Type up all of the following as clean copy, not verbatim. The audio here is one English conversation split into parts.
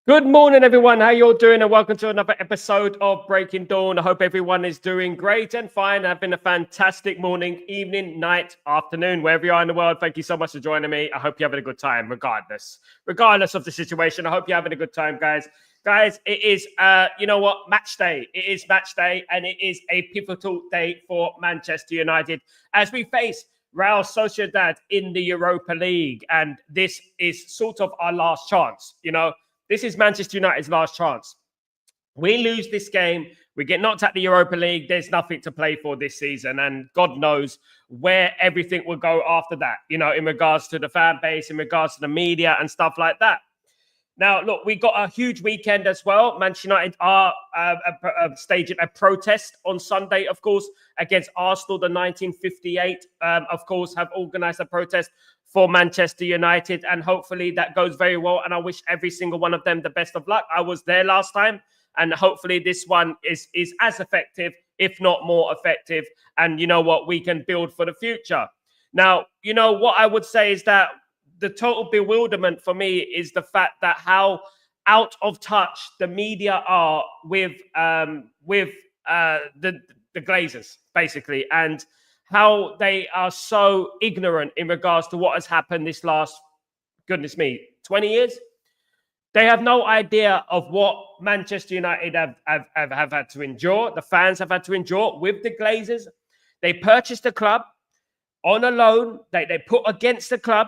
Good morning, everyone. How you all doing? And welcome to another episode of Breaking Dawn. I hope everyone is doing great and fine. Having a fantastic morning, evening, night, afternoon, wherever you are in the world. Thank you so much for joining me. I hope you're having a good time, regardless of the situation. I hope you're having a good time, guys. Guys, it is, match day. It is match day, and it is a pivotal day for Manchester United as we face Real Sociedad in the Europa League. And this is sort of our last chance, This is Manchester United's last chance. We lose this game, we get knocked out the Europa League, there's nothing to play for this season. And God knows where everything will go after that, in regards to the fan base, in regards to the media and stuff like that. Now, look, we got a huge weekend as well. Manchester United are staging a protest on Sunday, of course, against Arsenal. The 1958, of course, have organised a protest for Manchester United, and hopefully that goes very well. And I wish every single one of them the best of luck. I was there last time, and hopefully this one is as effective, if not more effective. And you know what? We can build for the future. Now, what I would say is that the total bewilderment for me is the fact that how out of touch the media are with the Glazers, basically, and how they are so ignorant in regards to what has happened this last, 20 years. They have no idea of what Manchester United have had to endure. The fans have had to endure with the Glazers. They purchased the club on a loan. They put against the club.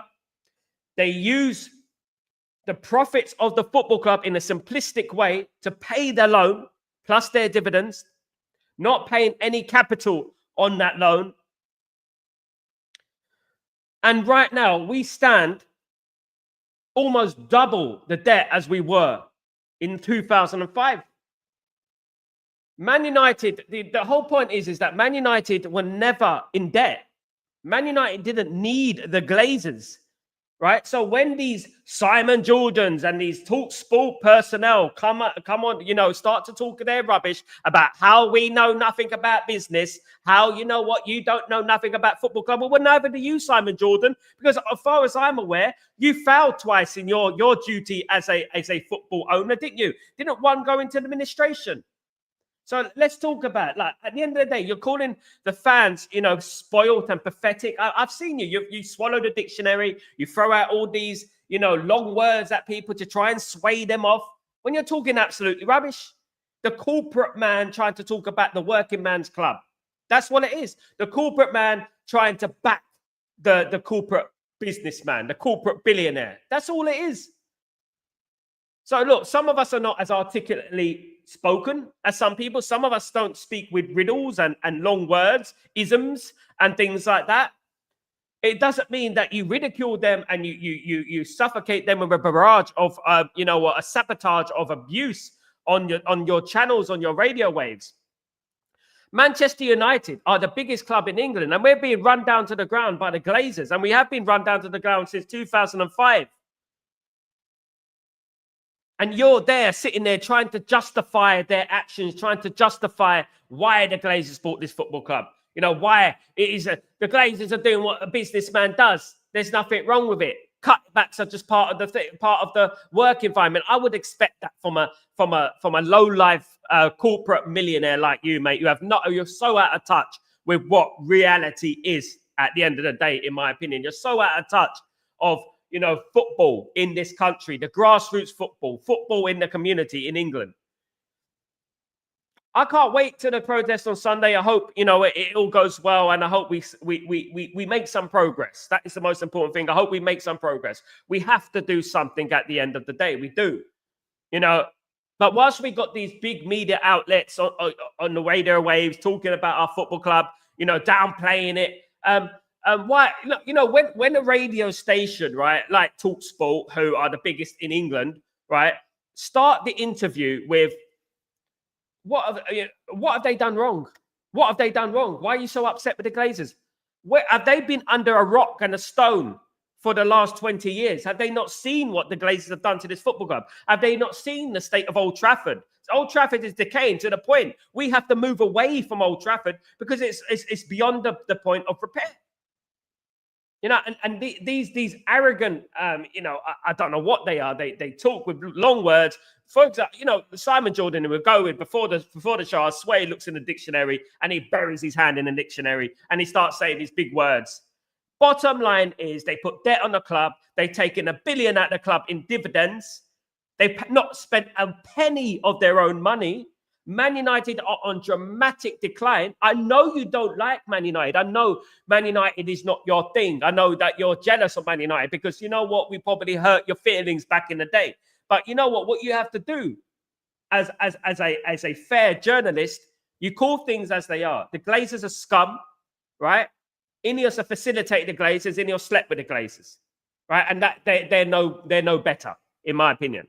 They use the profits of the football club in a simplistic way to pay their loan plus their dividends, not paying any capital on that loan. And right now, we stand almost double the debt as we were in 2005. Man United, the whole point is that Man United were never in debt. Man United didn't need the Glazers, right? So when these Simon Jordans and these Talk Sport personnel come on, start to talk their rubbish about how we know nothing about business, how, you don't know nothing about football club. Well, neither do you, Simon Jordan, because as far as I'm aware, you failed twice in your duty as a football owner, didn't you? Didn't one go into administration? So let's talk about, at the end of the day, you're calling the fans, spoiled and pathetic. I've seen you. You swallow the dictionary. You throw out all these, long words at people to try and sway them off when you're talking absolutely rubbish. The corporate man trying to talk about the working man's club. That's what it is. The corporate man trying to back the corporate businessman, the corporate billionaire. That's all it is. So look, some of us are not as articulately spoken as some people. Some of us don't speak with riddles and long words, isms and things like that. It doesn't mean that you ridicule them and you suffocate them with a barrage of a sabotage of abuse on your channels, on your radio waves. Manchester United are the biggest club in England, and we're being run down to the ground by the Glazers, and we have been run down to the ground since 2005. And you're there sitting there trying to justify their actions, trying to justify why the Glazers bought this football club. Why it is the Glazers are doing what a businessman does. There's nothing wrong with it. Cutbacks are just part of the work environment. I would expect that from a low life corporate millionaire like you, mate. You're so out of touch with what reality is at the end of the day, in my opinion. You're so out of touch of football in this country, the grassroots football in the community in England. I can't wait to the protest on Sunday. I hope, it all goes well, and I hope we make some progress. That is the most important thing. I hope we make some progress. We have to do something at the end of the day. We do, But whilst we got these big media outlets on the radio waves talking about our football club, downplaying it, why, when a radio station, right, like Talk Sport, who are the biggest in England, right, start the interview with, what have they done wrong? What have they done wrong? Why are you so upset with the Glazers? Have they been under a rock and a stone for the last 20 years? Have they not seen what the Glazers have done to this football club? Have they not seen the state of Old Trafford? Old Trafford is decaying to the point we have to move away from Old Trafford because it's beyond the point of repair. You know, and these arrogant, you know, I don't know what they are. They talk with long words. For example, you know, Simon Jordan, who would go with before the show, I swear he looks in the dictionary and he buries his hand in the dictionary and he starts saying these big words. Bottom line is they put debt on the club. They've taken $1 billion at the club in dividends. They've not spent a penny of their own money. Man United are on dramatic decline. I know you don't like Man United. I know Man United is not your thing. I know that you're jealous of Man United because you know what? We probably hurt your feelings back in the day. But you know what? What you have to do as a fair journalist, you call things as they are. The Glazers are scum, right? INEOS have facilitated the Glazers. INEOS slept with the Glazers, right? And that they're no better, in my opinion.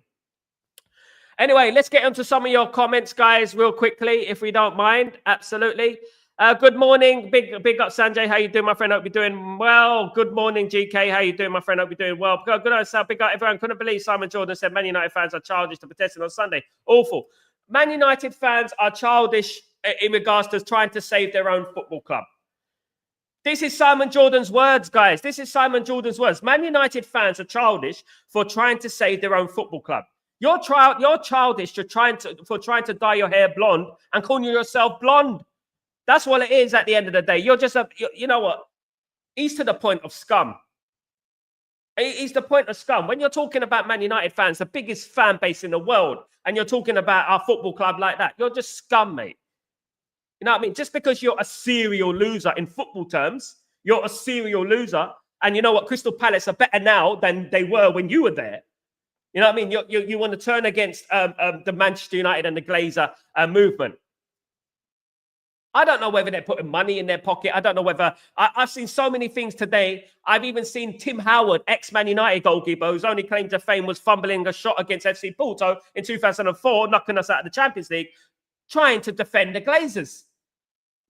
Anyway, let's get onto some of your comments, guys, real quickly, if we don't mind. Absolutely. Good morning. Big up, Sanjay. How you doing, my friend? Hope you're doing well. Good morning, GK. How you doing, my friend? Hope you're doing well. Good on, Sal. Big up, everyone. Couldn't believe Simon Jordan said Man United fans are childish to protesting on Sunday. Awful. Man United fans are childish in regards to trying to save their own football club. This is Simon Jordan's words, guys. This is Simon Jordan's words. Man United fans are childish for trying to save their own football club. You're childish for trying to dye your hair blonde and calling yourself blonde. That's what it is at the end of the day. You're just you know what? He's to the point of scum. He's the point of scum. When you're talking about Man United fans, the biggest fan base in the world, and you're talking about our football club like that, you're just scum, mate. You know what I mean? Just because you're a serial loser in football terms, you're a serial loser. And you know what? Crystal Palace are better now than they were when you were there. You know what I mean? You want to turn against the Manchester United and the Glazer movement. I don't know whether they're putting money in their pocket. I don't know whether... I've seen so many things today. I've even seen Tim Howard, ex-Man United goalkeeper, whose only claim to fame was fumbling a shot against FC Porto in 2004, knocking us out of the Champions League, trying to defend the Glazers.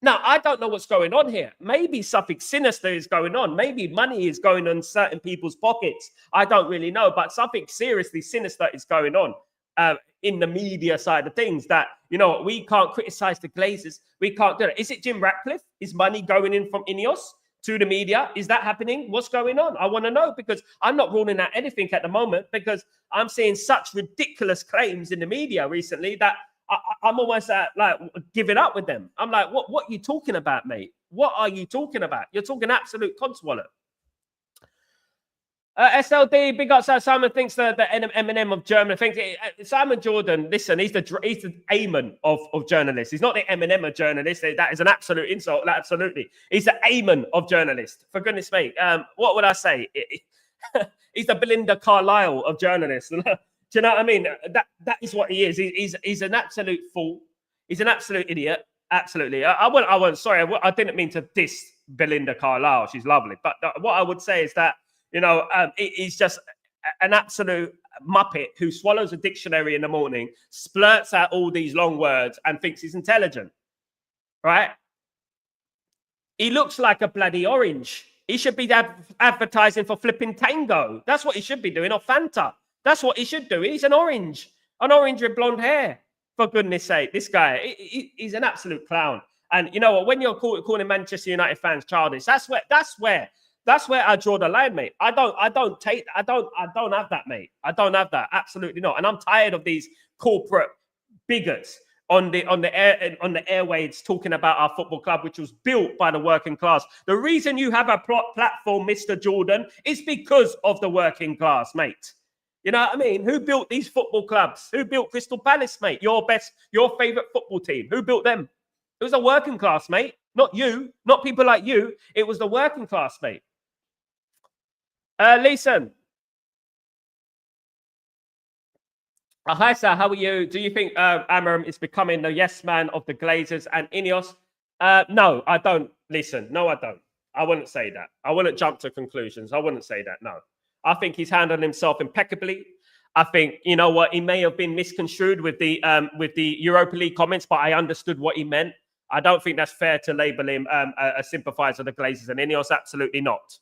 Now, I don't know what's going on here. Maybe something sinister is going on. Maybe money is going on certain people's pockets. I don't really know, but something seriously sinister is going on in the media side of things that, you know, we can't criticize the Glazers. We can't do it. Is it Jim Ratcliffe? Is money going in from INEOS to the media? Is that happening? What's going on? I want to know because I'm not ruling out anything at the moment because I'm seeing such ridiculous claims in the media recently that I'm almost like giving up with them. I'm like, what are you talking about, mate? What are you talking about? You're talking absolute codswallop. SLD, big up. Simon thinks the Eminem of Germany. Thinks Simon Jordan. Listen, he's the Amen of journalists. He's not the Eminem of journalists. That is an absolute insult. Absolutely, he's the Amen of journalists. For goodness' sake, what would I say? He's the Belinda Carlisle of journalists. Do you know what I mean? That is what he is. He's an absolute fool. He's an absolute idiot. Absolutely. I won't. Sorry, I didn't mean to diss Belinda Carlisle. She's lovely. But what I would say is that, you know, he's just an absolute muppet who swallows a dictionary in the morning, splurts out all these long words and thinks he's intelligent. Right? He looks like a bloody orange. He should be advertising for flipping Tango. That's what he should be doing, or Fanta. That's what he should do. He's an orange with blonde hair. For goodness sake, this guy, he's an absolute clown. And you know what? When you're calling Manchester United fans childish, that's where I draw the line, mate. I don't have that, mate. I don't have that. Absolutely not. And I'm tired of these corporate bigots on the airwaves talking about our football club, which was built by the working class. The reason you have a platform, Mr. Jordan, is because of the working class, mate. You know what I mean? Who built these football clubs? Who built Crystal Palace, mate? Your favorite football team. Who built them? It was the working class, mate. Not you. Not people like you. It was the working class, mate. Listen. Hi, sir. How are you? Do you think Amorim is becoming the yes man of the Glazers and INEOS? No, I don't. Listen, no, I don't. I wouldn't say that. I wouldn't jump to conclusions. I wouldn't say that, no. I think he's handled himself impeccably. I think, you know what, he may have been misconstrued with the Europa League comments, but I understood what he meant. I don't think that's fair to label him a sympathizer of the Glazers and INEOS. Absolutely not.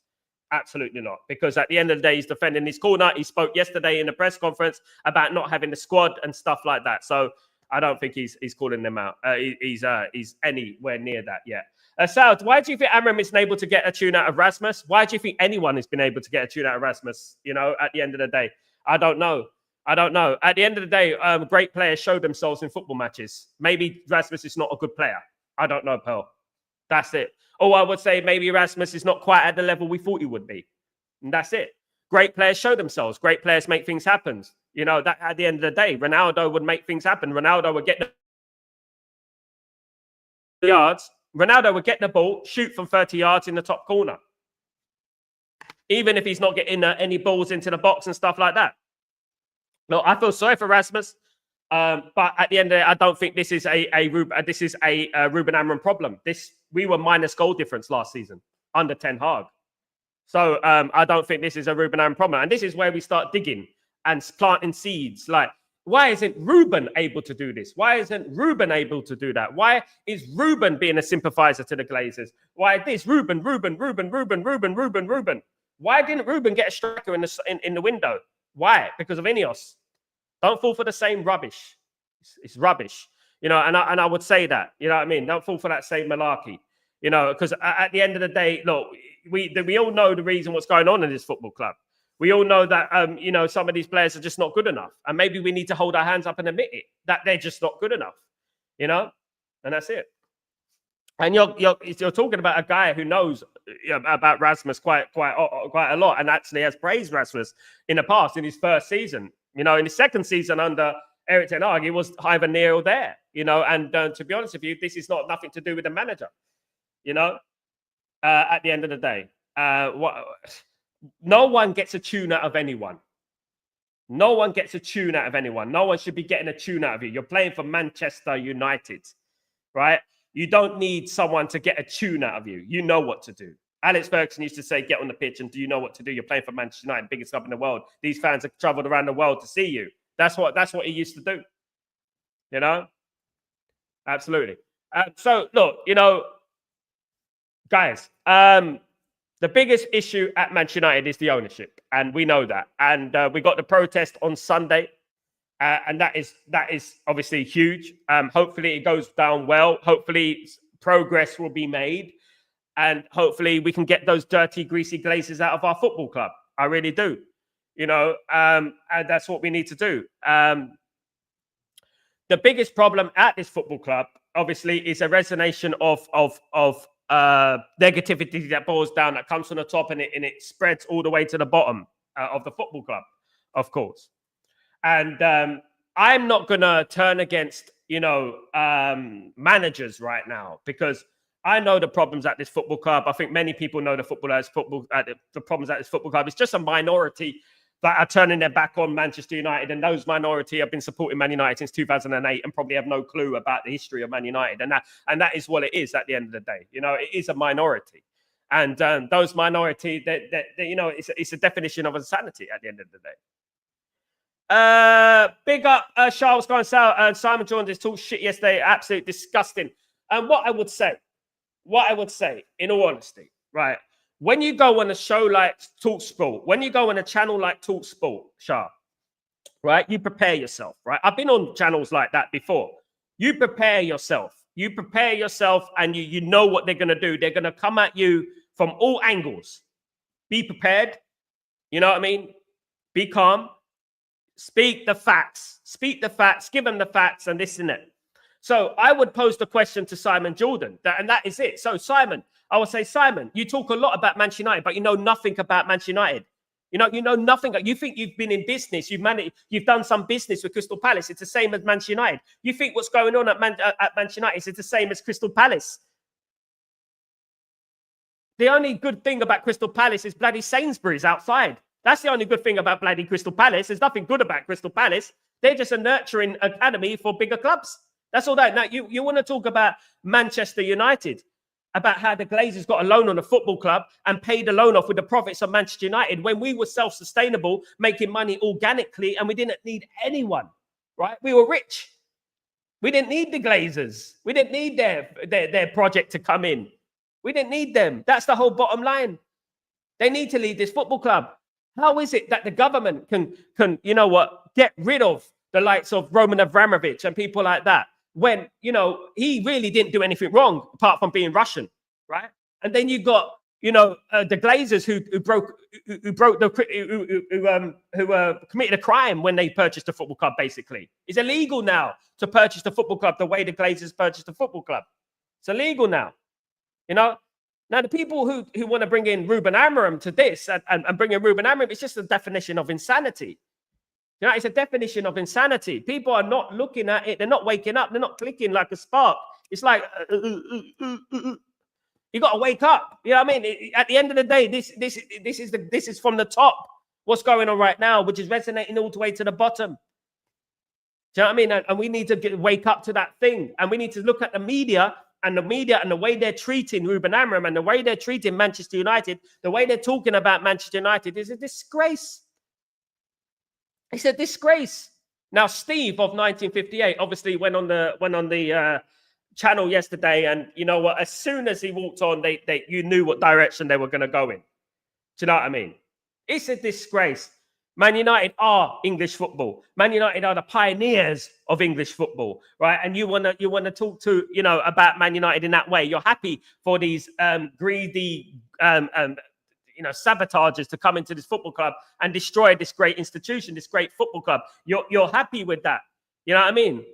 Absolutely not. Because at the end of the day, he's defending his corner. He spoke yesterday in the press conference about not having the squad and stuff like that. So I don't think he's calling them out. He's anywhere near that yet. Sal, why do you think Amorim isn't able to get a tune out of Rasmus? Why do you think anyone has been able to get a tune out of Rasmus? You know, at the end of the day, I don't know. I don't know. At the end of the day, great players show themselves in football matches. Maybe Rasmus is not a good player. I don't know, Pearl. That's it. Or I would say maybe Rasmus is not quite at the level we thought he would be. And that's it. Great players show themselves. Great players make things happen. You know, that at the end of the day, Ronaldo would make things happen. Ronaldo would get the yards. Ronaldo would get the ball, shoot from 30 yards in the top corner. Even if he's not getting any balls into the box and stuff like that. Look, I feel sorry for Rasmus. But at the end of it, I don't think this is a Ruben Amorim problem. We were minus goal difference last season under Ten Hag. So I don't think this is a Ruben Amorim problem. And this is where we start digging and planting seeds. Like, why isn't Ruben able to do this? Why isn't Ruben able to do that? Why is Ruben being a sympathizer to the Glazers? Why this? Ruben. Why didn't Ruben get a striker in the window? Why? Because of INEOS. Don't fall for the same rubbish. It's rubbish. You know, and I would say that. You know what I mean? Don't fall for that same malarkey. You know, because at the end of the day, look, we all know the reason what's going on in this football club. We all know that, you know, some of these players are just not good enough. And maybe we need to hold our hands up and admit it, that they're just not good enough, you know? And that's it. And you're talking about a guy who knows about Rasmus quite a lot and actually has praised Rasmus in the past in his first season. You know, in his second season under Erik Ten Hag, he was either near or there, you know? And to be honest with you, this is nothing to do with the manager, you know? At the end of the day. No one gets a tune out of anyone. No one gets a tune out of anyone. No one should be getting a tune out of you. You're playing for Manchester United, right? You don't need someone to get a tune out of you. You know what to do. Alex Ferguson used to say, get on the pitch and do you know what to do? You're playing for Manchester United, biggest club in the world. These fans have traveled around the world to see you. That's what he used to do. You know? Absolutely. So, look, you know, guys, the biggest issue at Manchester United is the ownership, and we know that. And we got the protest on Sunday, and that is obviously huge. Hopefully, it goes down well. Hopefully, progress will be made, and hopefully, we can get those dirty, greasy Glazers out of our football club. I really do, you know, and that's what we need to do. The biggest problem at this football club, obviously, is a resonation of negativity that boils down, that comes from the top and it spreads all the way to the bottom of the football club, of course. And I'm not going to turn against, you know, managers right now, because I know the problems at this football club. I think many people know the problems at this football club. It's just a minority that are turning their back on Manchester United, and those minority have been supporting Man United since 2008 and probably have no clue about the history of Man United, and that is what it is at the end of the day. You know, it is a minority, and those minority that you know, it's a definition of insanity at the end of the day. Big up, Charles going south. Simon joined this talk shit yesterday. Absolutely disgusting. And what I would say, in all honesty, right? When you go on a show like TalkSport, when you go on a channel like TalkSport, Shah, right, you prepare yourself, right? I've been on channels like that before. You prepare yourself. And you know what they're going to do. They're going to come at you from all angles. Be prepared. You know what I mean? Be calm. Speak the facts. Give them the facts and this and that. So I would pose the question to Simon Jordan, and that is it. So Simon, I would say, Simon, you talk a lot about Manchester United, but you know nothing about Manchester United. You know nothing. You think you've been in business. You've done some business with Crystal Palace. It's the same as Manchester United. You think what's going on at Manchester United is the same as Crystal Palace. The only good thing about Crystal Palace is bloody Sainsbury's outside. That's the only good thing about bloody Crystal Palace. There's nothing good about Crystal Palace. They're just a nurturing academy for bigger clubs. That's all that. Now, you want to talk about Manchester United, about how the Glazers got a loan on a football club and paid the loan off with the profits of Manchester United when we were self-sustainable, making money organically, and we didn't need anyone, right? We were rich. We didn't need the Glazers. We didn't need their project to come in. We didn't need them. That's the whole bottom line. They need to lead this football club. How is it that the government can you know what, get rid of the likes of Roman Abramovich and people like that, when, you know, he really didn't do anything wrong apart from being Russian? right? And then you got, the Glazers who committed a crime when they purchased a football club. Basically, it's illegal now to purchase the football club the way the Glazers purchased the football club. It's illegal now. Now the people who want to bring in Ruben Amorim to this and bring in Ruben Amorim, it's just a definition of insanity. It's a definition of insanity. People are not looking at it. They're not waking up. They're not clicking like a spark. It's like you got to wake up. You know what I mean? At the end of the day, this is from the top. What's going on right now, which is resonating all the way to the bottom. Do you know what I mean? And we need to wake up to that thing. And we need to look at the media and the way they're treating Ruben Amorim and the way they're treating Manchester United, the way they're talking about Manchester United is a disgrace. It's a disgrace. Now, Steve of 1958 obviously went on the channel yesterday, and you know what? As soon as he walked on, you knew what direction they were going to go in. Do you know what I mean? It's a disgrace. Man United are English football. Man United are the pioneers of English football, right? And you want to talk to about Man United in that way. You're happy for these greedy sabotagers to come into this football club and destroy this great institution, this great football club. You're happy with that. You know what I mean?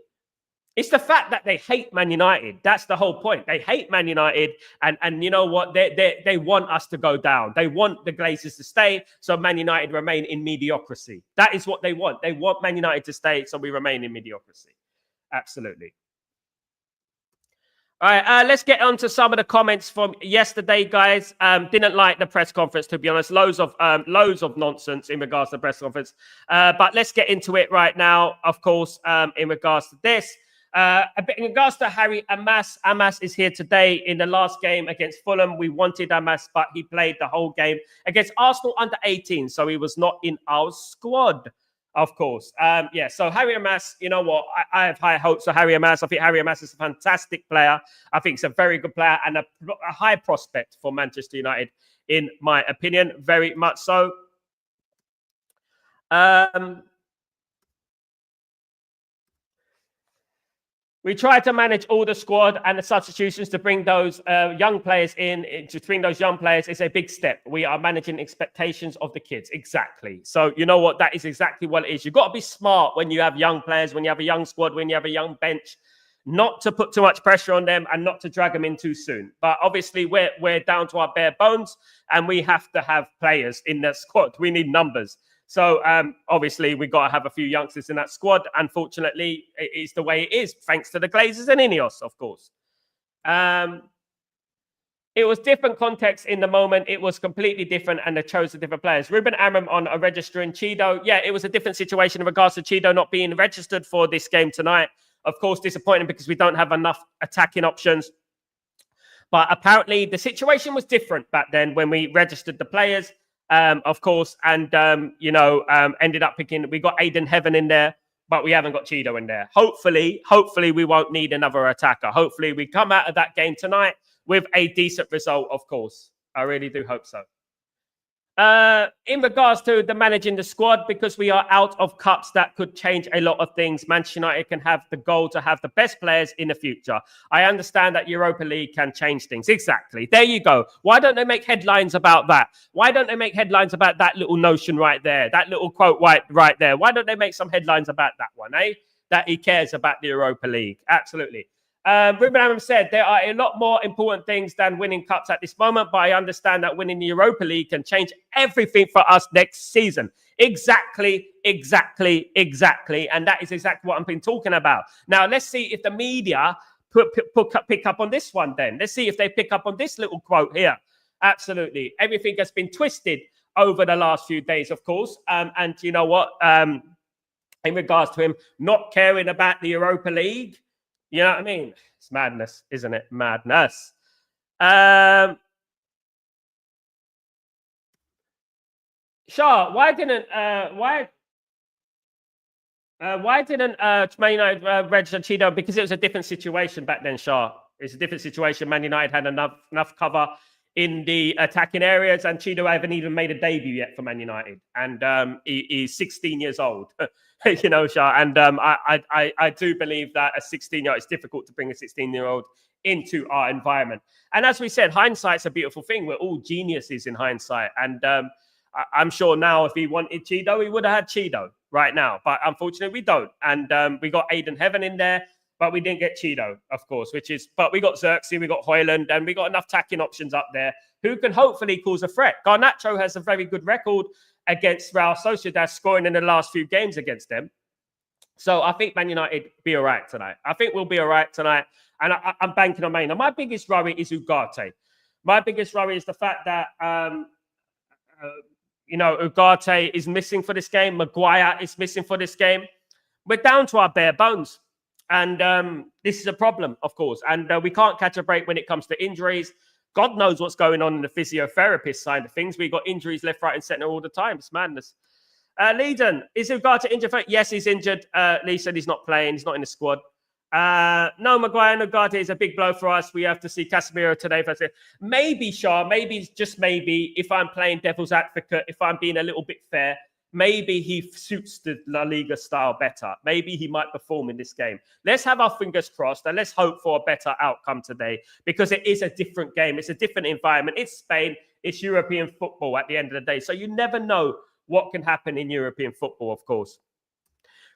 It's the fact that they hate Man United. That's the whole point. They hate Man United, and you know what? They want us to go down. They want the Glazers to stay, so Man United remain in mediocrity. That is what they want. They want Man United to stay, so we remain in mediocrity. Absolutely. All right, let's get on to some of the comments from yesterday, guys. Didn't like the press conference, to be honest. Loads of nonsense in regards to the press conference. But let's get into it right now, of course, in regards to this. In regards to Harry Amas, Amas is here today. In the last game against Fulham, we wanted Amas, but he played the whole game against Arsenal under 18, so he was not in our squad, of course. So Harry Amas, you know what? I have high hopes for Harry Amas. I think Harry Amas is a fantastic player. I think he's a very good player and a high prospect for Manchester United, in my opinion, very much so. We try to manage all the squad and the substitutions to bring those young players in. To bring those young players is a big step. We are managing expectations of the kids. Exactly. So you know what? That is exactly what it is. You've got to be smart when you have young players, when you have a young squad, when you have a young bench, not to put too much pressure on them and not to drag them in too soon. But obviously, we're down to our bare bones, and we have to have players in the squad. We need numbers. So obviously, we've got to have a few youngsters in that squad. Unfortunately, it is the way it is, thanks to the Glazers and INEOS, of course. It was different context in the moment. It was completely different, and they chose the different players. Ruben Amorim on a registering Chido. Yeah, it was a different situation in regards to Chido not being registered for this game tonight. Of course, disappointing because we don't have enough attacking options. But apparently, the situation was different back then when we registered the players. Of course, and ended up picking. We got Aiden Heaven in there, but we haven't got Chido in there. Hopefully, we won't need another attacker. Hopefully, we come out of that game tonight with a decent result. Of course, I really do hope so. In regards to the managing the squad, because we are out of cups, that could change a lot of things. Manchester United can have the goal to have the best players in the future. I understand that Europa League can change things. Exactly. There you go. Why don't they make headlines about that? Why don't they make headlines about that little notion right there? That little quote right there. Why don't they make some headlines about that one, eh? That he cares about the Europa League. Absolutely. Ruben Amorim said there are a lot more important things than winning cups at this moment, but I understand that winning the Europa League can change everything for us next season. Exactly. And that is exactly what I've been talking about. Now, let's see if the media pick up on this one then. Let's see if they pick up on this little quote here. Absolutely. Everything has been twisted over the last few days, of course. And you know what? In regards to him not caring about the Europa League, you know what I mean? It's madness, isn't it? Madness. Shah, why didn't Man United register Chido? Because it was a different situation back then, Shah. It's a different situation. Man United had enough cover in the attacking areas, and Chido haven't even made a debut yet for Man United, and he's 16 years old. You know, Shah, and I do believe that a 16-year-old, it's difficult to bring a 16-year-old into our environment. And as we said, hindsight's a beautiful thing. We're all geniuses in hindsight. And I'm sure now if he wanted Cheeto, he would have had Cheeto right now. But unfortunately, we don't. And we got Aiden Heaven in there, but we didn't get Cheeto, of course, but we got Xerxes, we got Hoyland, and we got enough tacking options up there who can hopefully cause a threat. Garnacho has a very good record against Real Sociedad, scoring in the last few games against them. So I think Man United be all right tonight. I think we'll be all right tonight. And I'm banking on Man United. My biggest worry is Ugarte. My biggest worry is the fact that, Ugarte is missing for this game. Maguire is missing for this game. We're down to our bare bones. And this is a problem, of course. And we can't catch a break when it comes to injuries. God knows what's going on in the physiotherapist side of things. We've got injuries left, right, and centre all the time. It's madness. Leiden, is Ugarte injured? Yes, he's injured. Lee said he's not playing. He's not in the squad. No, Maguire and Ugarte is a big blow for us. We have to see Casemiro today. Maybe, Shah, just maybe, if I'm playing devil's advocate, if I'm being a little bit fair, maybe he suits the La Liga style better. Maybe he might perform in this game. Let's have our fingers crossed and let's hope for a better outcome today because it is a different game. It's a different environment. It's Spain. It's European football at the end of the day. So you never know what can happen in European football, of course.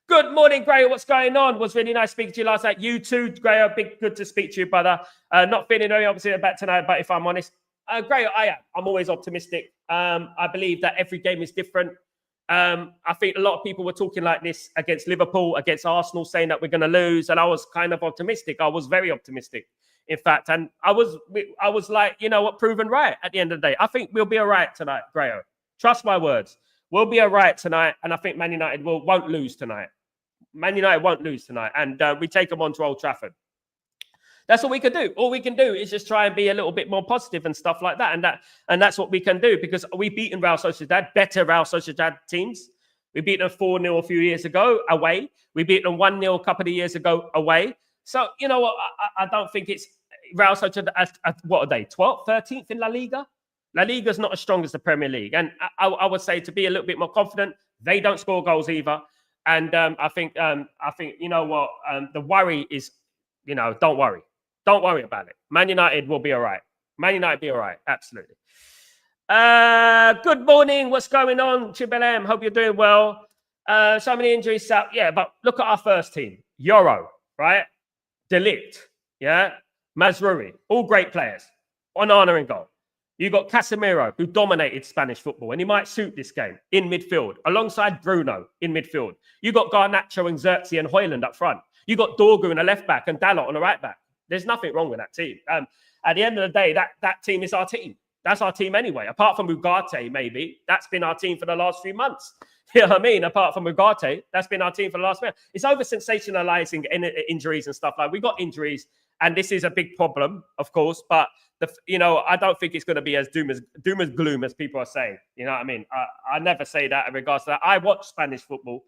Good morning, Grayo. What's going on? Was really nice speaking to you last night. You too, Grayo. Good to speak to you, brother. Not feeling very optimistic about tonight, but if I'm honest, Grayo, I'm always optimistic. I believe that every game is different. I think a lot of people were talking like this against Liverpool, against Arsenal, saying that we're going to lose. And I was kind of optimistic. I was very optimistic, in fact. And I was like, you know what, proven right at the end of the day. I think we'll be all right tonight, Grayo. Trust my words. We'll be all right tonight. And I think Man United won't lose tonight. Man United won't lose tonight. And we take them on to Old Trafford. That's what we can do. All we can do is just try and be a little bit more positive and stuff like that. And that's what we can do because we've beaten Real Sociedad, better Real Sociedad teams. We beat them 4-0 a few years ago away. We beat them 1-0 a couple of years ago away. So, you know what? I don't think it's Real Sociedad. What are they? 12th, 13th in La Liga? La Liga's not as strong as the Premier League. And I would say to be a little bit more confident, they don't score goals either. And I think, you know what? The worry is, don't worry. Don't worry about it. Man United will be all right. Man United be all right. Absolutely. Good morning. What's going on, Chibalem? Hope you're doing well. So many injuries. Yeah, but look at our first team. Yoro, right? De Ligt, yeah? Mazruri. All great players. Onana in goal. You got Casemiro, who dominated Spanish football, and he might suit this game in midfield, alongside Bruno in midfield. You got Garnacho and Xerxes and Hoyland up front. You got Dorgu in a left back and Dalot on a right back. There's nothing wrong with that team. At the end of the day, that team is our team. That's our team anyway. Apart from Ugarte, maybe. That's been our team for the last few months. You know what I mean? Apart from Ugarte, that's been our team for the last month. It's over-sensationalizing injuries and stuff. Like, we got injuries, and this is a big problem, of course. But, I don't think it's going to be as doom as gloom as people are saying. You know what I mean? I never say that in regards to that. I watch Spanish football.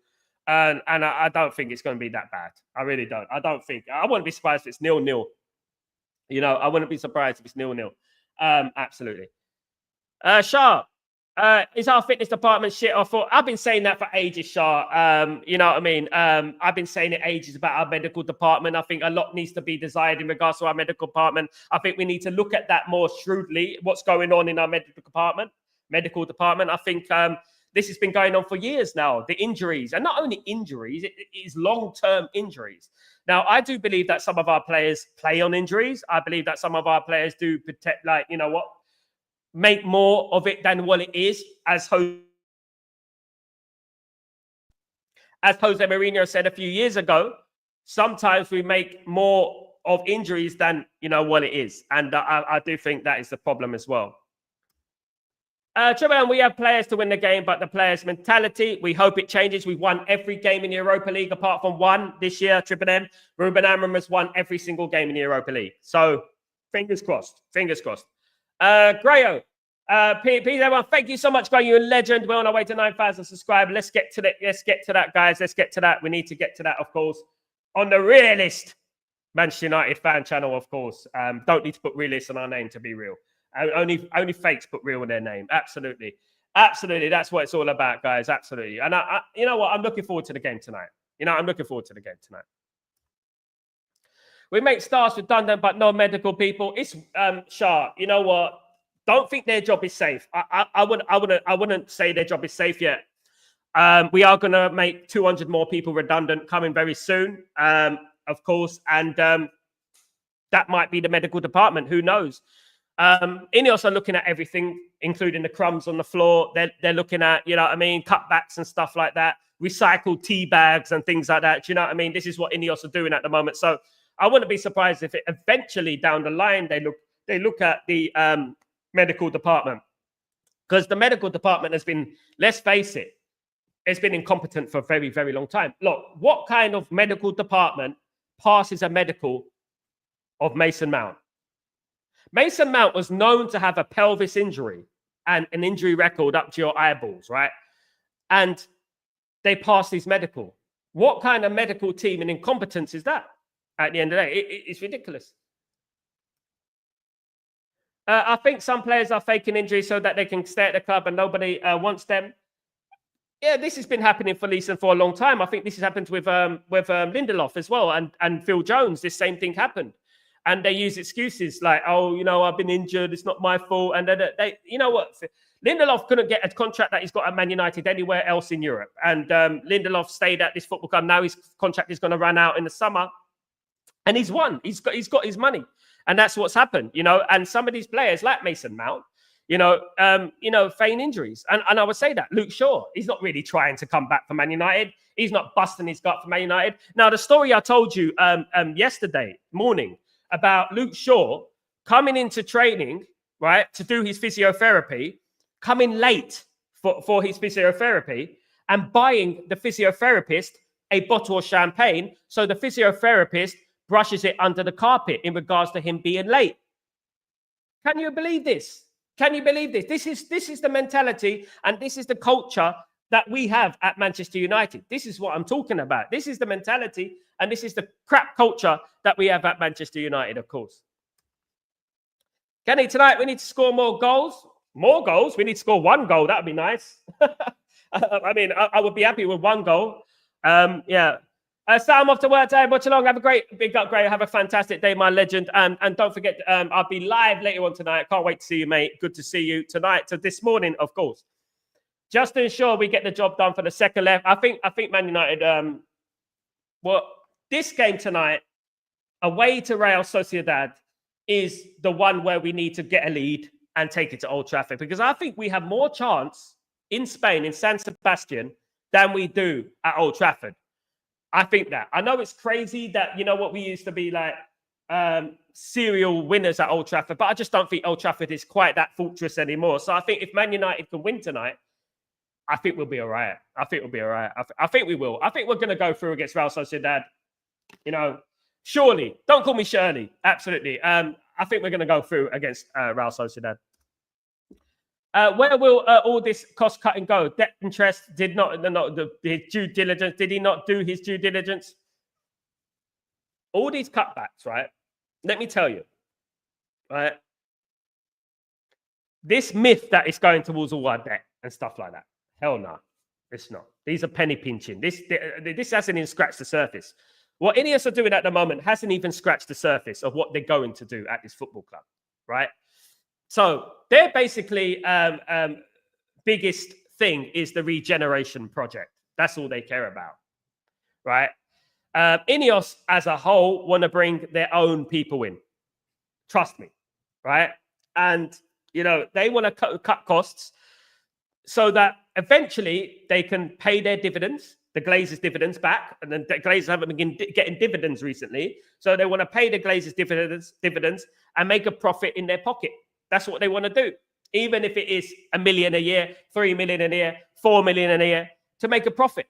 And I don't think it's going to be that bad. I really don't. I don't think. I wouldn't be surprised if it's 0-0. I wouldn't be surprised if it's 0-0. Absolutely. Shah, is our fitness department shit? I've been saying that for ages, Shah. You know what I mean? I've been saying it ages about our medical department. I think a lot needs to be desired in regards to our medical department. I think we need to look at that more shrewdly, what's going on in our medical department. I think this has been going on for years now, the injuries. And not only injuries, it is long-term injuries. Now, I do believe that some of our players play on injuries. I believe that some of our players do protect, make more of it than what it is, as Jose Mourinho said a few years ago. Sometimes we make more of injuries than, what it is. And I do think that is the problem as well. Trevor, we have players to win the game, but the players' mentality, we hope it changes. We've won every game in the Europa League apart from one this year, Triple M. Ruben Amorim has won every single game in the Europa League. So, fingers crossed. Grayo, Peter, thank you so much, Grayo. You're a legend. We're on our way to 9,000 subscribers. Let's get to that, guys. Let's get to that. We need to get to that, of course, on the Realist Manchester United fan channel, of course. Don't need to put Realist on our name to be real. Only fakes put real in their name. Absolutely. That's what it's all about, guys. Absolutely. And I you know what? I'm looking forward to the game tonight. We make staffs redundant, but no medical people. It's Shah. You know what? Don't think their job is safe. I wouldn't say their job is safe yet. We are going to make 200 more people redundant coming very soon, of course, and that might be the medical department. Who knows? INEOS are looking at everything, including the crumbs on the floor. They're looking at, you know what I mean, cutbacks and stuff like that, recycled tea bags and things like that. Do you know what I mean? This is what INEOS are doing at the moment. So I wouldn't be surprised if it eventually down the line they look at the medical department, because the medical department has been, let's face it, it's been incompetent for a very, very long time. Look, what kind of medical department passes a medical of Mason Mount? Mason Mount was known to have a pelvis injury and an injury record up to your eyeballs, right? And they passed his medical. What kind of medical team and incompetence is that? At the end of the day, it's ridiculous. I think some players are faking injuries so that they can stay at the club and nobody wants them. Yeah, this has been happening for Leeson for a long time. I think this has happened with Lindelof as well, and Phil Jones. This same thing happened, and they use excuses like, "Oh, you know, I've been injured. It's not my fault." And they, you know what? Lindelof couldn't get a contract that he's got at Man United anywhere else in Europe, and Lindelof stayed at this football club. Now his contract is going to run out in the summer, and he's won. He's got his money, and that's what's happened, you know. And some of these players, like Mason Mount, you know, feign injuries. And I would say that Luke Shaw, he's not really trying to come back for Man United. He's not busting his gut for Man United. Now, the story I told you yesterday morning about Luke Shaw coming into training, right, to do his physiotherapy, coming late for his physiotherapy and buying the physiotherapist a bottle of champagne so the physiotherapist brushes it under the carpet in regards to him being late. Can you believe this? Can you believe this? This is the mentality and this is the culture that we have at Manchester United. This is what I'm talking about. This is the mentality and this is the crap culture that we have at Manchester United, of course. Kenny, tonight we need to score more goals. More goals? We need to score one goal. That would be nice. I mean, I would be happy with one goal. Yeah. Sam, off to work today. Watch along. Have a great, big upgrade. Have a fantastic day, my legend. And don't forget, I'll be live later on tonight. Can't wait to see you, mate. Good to see you tonight. So this morning, of course. Just to ensure we get the job done for the second leg. I think Man United, well, this game tonight, away to Real Sociedad, is the one where we need to get a lead and take it to Old Trafford. Because I think we have more chance in Spain, in San Sebastian, than we do at Old Trafford. I think that. I know it's crazy that, you know what, we used to be like serial winners at Old Trafford, but I just don't think Old Trafford is quite that fortress anymore. So I think if Man United can win tonight, I think we'll be all right. I think we'll be all right. I think we will. I think we're going to go through against Real Sociedad. You know, surely. Don't call me Shirley. Absolutely. I think we're going to go through against Real Sociedad. Where will all this cost cutting go? Debt interest did not his due diligence. Did he not do his due diligence? All these cutbacks, right? Let me tell you, right? This myth that it's going towards all our debt and stuff like that. Hell no, it's not. These are penny pinching. This hasn't even scratched the surface. What INEOS are doing at the moment hasn't even scratched the surface of what they're going to do at this football club, right? So their basically biggest thing is the regeneration project. That's all they care about, right? INEOS as a whole want to bring their own people in. Trust me, right? And, you know, they want to cut costs so that eventually they can pay their dividends, the Glazers' dividends back. And then the Glazers haven't been getting dividends recently. So they want to pay the Glazers' dividends and make a profit in their pocket. That's what they want to do. Even if it is $1 million a year, $3 million a year, $4 million a year, to make a profit.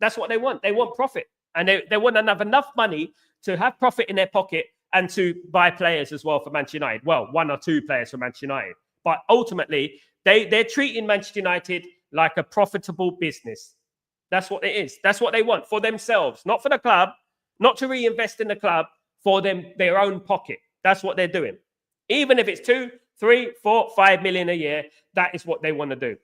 That's what they want. They want profit. And they want to have enough money to have profit in their pocket and to buy players as well for Manchester United. Well, 1 or 2 players for Manchester United. But ultimately, they're treating Manchester United like a profitable business. That's what it is. That's what they want for themselves, not for the club, not to reinvest in the club, for their own pocket. That's what they're doing. Even if it's 2, 3, 4, 5 million a year, that is what they want to do.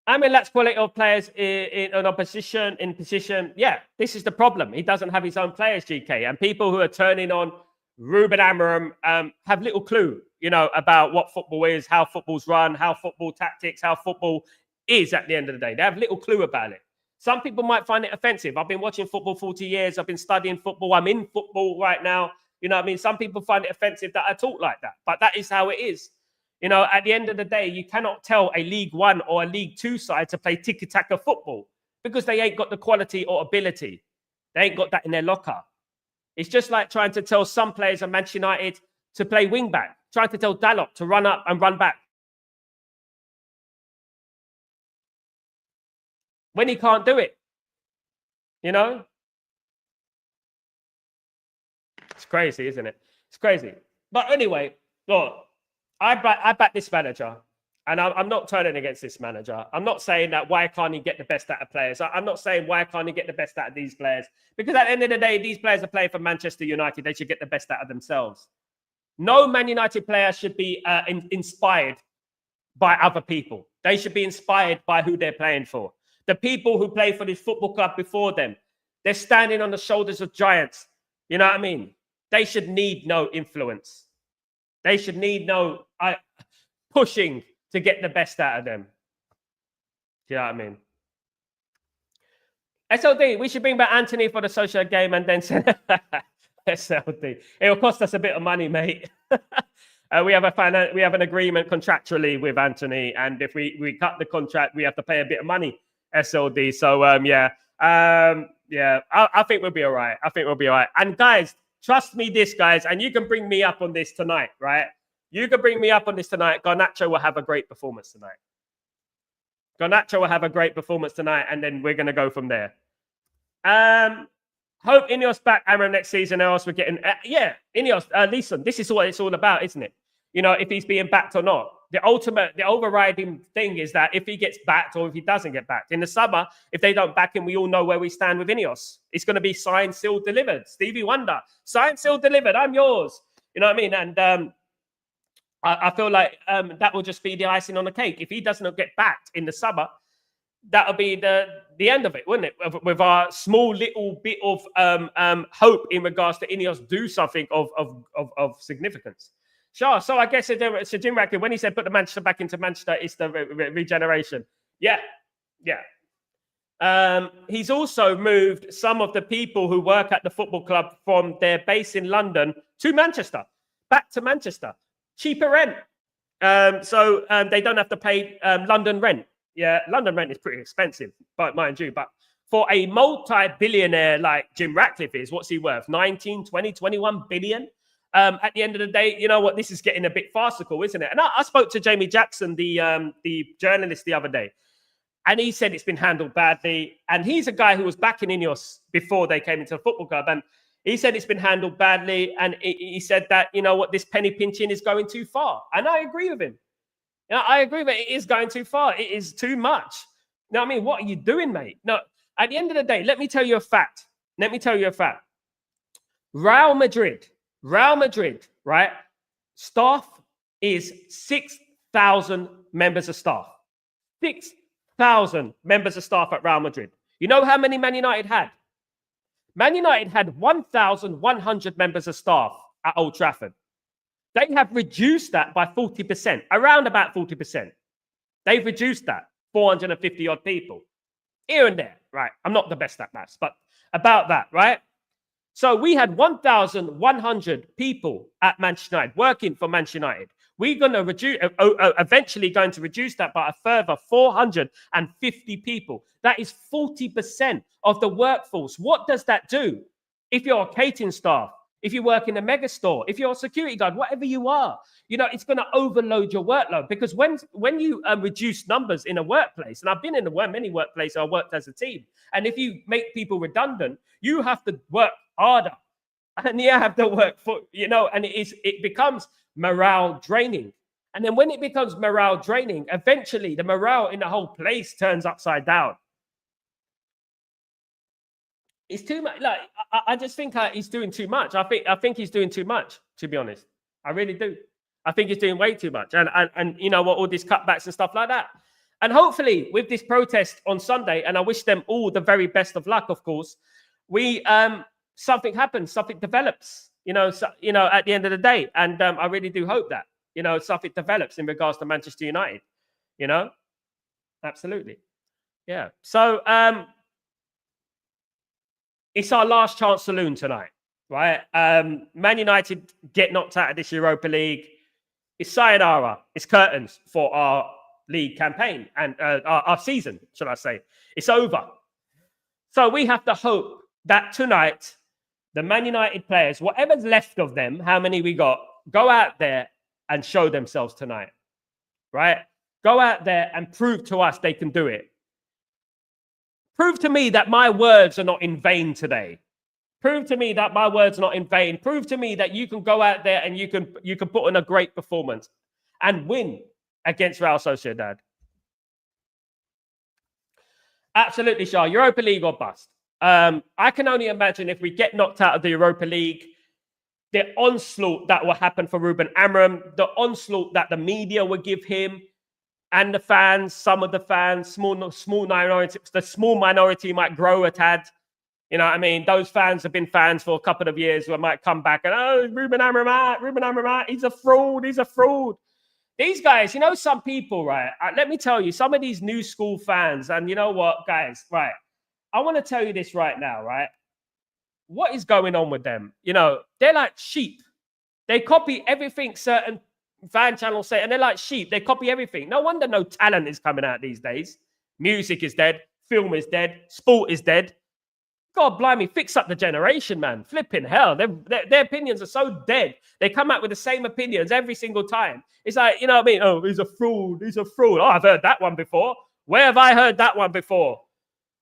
I mean, that's quality of players in opposition, in position. Yeah, this is the problem. He doesn't have his own players, GK. And people who are turning on Ruben Amorim have little clue, you know, about what football is, how football's run, how football tactics, how football is at the end of the day. They have little clue about it. Some people might find it offensive. I've been watching football 40 years. I've been studying football. I'm in football right now. You know what I mean? Some people find it offensive that I talk like that, but that is how it is. You know, at the end of the day, you cannot tell a League One or a League Two side to play tiki-taka football because they ain't got the quality or ability. They ain't got that in their locker. It's just like trying to tell some players of Manchester United to play wing-back, trying to tell Dalot to run up and run back when he can't do it. You know? It's crazy, isn't it? It's crazy. But anyway, look, I back this manager, and I'm not turning against this manager. I'm not saying that why can't he get the best out of players. I'm not saying why can't he get the best out of these players, because at the end of the day, these players are playing for Manchester United. They should get the best out of themselves. No Man United player should be inspired by other people. They should be inspired by who they're playing for. The people who play for this football club before them, they're standing on the shoulders of giants. You know what I mean? They should need no influence. They should need no pushing to get the best out of them. Do you know what I mean? SLD, we should bring back Anthony for the social game and then send SLD. It will cost us a bit of money, mate. We have an agreement contractually with Anthony, and if we cut the contract, we have to pay a bit of money, SLD. So I think we'll be all right. I think we'll be all right. And guys, trust me, guys, and you can bring me up on this tonight, right? You can bring me up on this tonight. Garnacho will have a great performance tonight. Garnacho will have a great performance tonight, and then we're going to go from there. Hope INEOS back Amorim next season, or else we're getting... INEOS, listen, this is what it's all about, isn't it? You know, if he's being backed or not. The overriding thing is that if he gets backed or if he doesn't get backed. In the summer, if they don't back him, we all know where we stand with INEOS. It's going to be signed, sealed, delivered. Stevie Wonder, signed, sealed, delivered. I'm yours. You know what I mean? And I feel like that will just be the icing on the cake. If he doesn't get backed in the summer, that'll be the end of it, wouldn't it? With our small little bit of hope in regards to INEOS do something of significance. Sure. So I guess Sir Jim Ratcliffe, when he said put the Manchester back into Manchester, it's the regeneration. Yeah. He's also moved some of the people who work at the football club from their base in London to Manchester, back to Manchester. Cheaper rent. So they don't have to pay London rent. Yeah, London rent is pretty expensive, but mind you. But for a multi-billionaire like Jim Ratcliffe is, what's he worth? 19, 20, 21 billion? At the end of the day, you know what? This is getting a bit farcical, isn't it? And I spoke to Jamie Jackson, the journalist, the other day, and he said it's been handled badly. And he's a guy who was back in INEOS before they came into the football club, and he said it's been handled badly. And he said that, you know what, this penny pinching is going too far. And I agree with him. You know, I agree that it is going too far. It is too much. You know what I mean? What are you doing, mate? No, at the end of the day, let me tell you a fact. Real Madrid, right? Staff is 6,000 members of staff. 6,000 members of staff at Real Madrid. You know how many Man United had? Man United had 1,100 members of staff at Old Trafford. They have reduced that by 40%, around about 40%. They've reduced that, 450 odd people. Here and there, right? I'm not the best at maths, but about that, right? So we had 1,100 people at Manchester United, working for Manchester United. We're going to eventually going to reduce that by a further 450 people. That is 40% of the workforce. What does that do? If you're a catering staff, if you work in a mega store, if you're a security guard, whatever you are, you know, it's going to overload your workload. Because when you reduce numbers in a workplace, and I've been in many workplaces, I worked as a team, and if you make people redundant, you have to work harder, and you have to work for, you know, and it becomes morale draining. And then when it becomes morale draining, eventually the morale in the whole place turns upside down. It's too much. Like I just think he's doing too much. I think he's doing too much, to be honest. I really do. I think he's doing way too much. And you know what, all these cutbacks and stuff like that. And hopefully with this protest on Sunday, and I wish them all the very best of luck, of course, we something happens, something develops, at the end of the day. And I really do hope that, something develops in regards to Manchester United, absolutely. Yeah. So it's our last chance saloon tonight, right? Man United get knocked out of this Europa League. It's sayonara. It's curtains for our league campaign and our season, should I say. It's over. So we have to hope that tonight, the Man United players, whatever's left of them, how many we got, go out there and show themselves tonight, right? Go out there and prove to us they can do it. Prove to me that my words are not in vain today. Prove to me that my words are not in vain. Prove to me that you can go out there and you can put in a great performance and win against Real Sociedad. Absolutely, Shah. Europa League or bust. I can only imagine if we get knocked out of the Europa League, the onslaught that will happen for Ruben Amorim, the onslaught that the media will give him, and the fans, some of the fans, small minority, the small minority might grow a tad. You know what I mean? Those fans have been fans for a couple of years who might come back and, oh, Ruben Amorim, he's a fraud. These guys, some people, right? Let me tell you, some of these new school fans, and you know what, guys, right? I want to tell you this right now, right? What is going on with them? They're like sheep. They copy everything certain fan channels say, and they're like sheep. They copy everything. No wonder no talent is coming out these days. Music is dead. Film is dead. Sport is dead. God blimey, fix up the generation, man. Flipping hell. Their opinions are so dead. They come out with the same opinions every single time. It's like, you know what I mean? Oh, he's a fraud. Oh, I've heard that one before. Where have I heard that one before?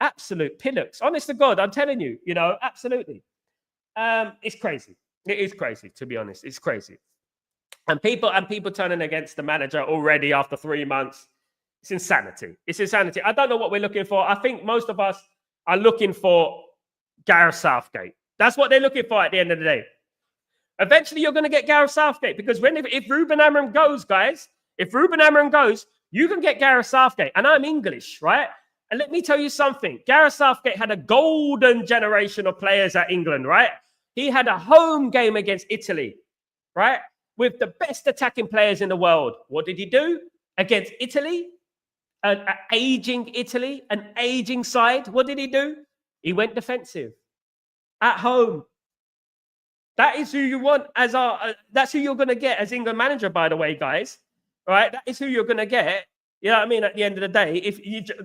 Absolute pillocks. Honest to God, I'm telling you, absolutely. It's crazy. It is crazy, to be honest. It's crazy. And people turning against the manager already after 3 months. It's insanity. It's insanity. I don't know what we're looking for. I think most of us are looking for Gareth Southgate. That's what they're looking for at the end of the day. Eventually, you're going to get Gareth Southgate because if Ruben Amorim goes, guys, you can get Gareth Southgate. And I'm English, right? And let me tell you something. Gareth Southgate had a golden generation of players at England, right? He had a home game against Italy, right? With the best attacking players in the world. What did he do against Italy? An aging Italy, an aging side. What did he do? He went defensive at home. That is who you want as that's who you're going to get as England manager, by the way, guys. All right? That is who you're going to get. You know what I mean? At the end of the day,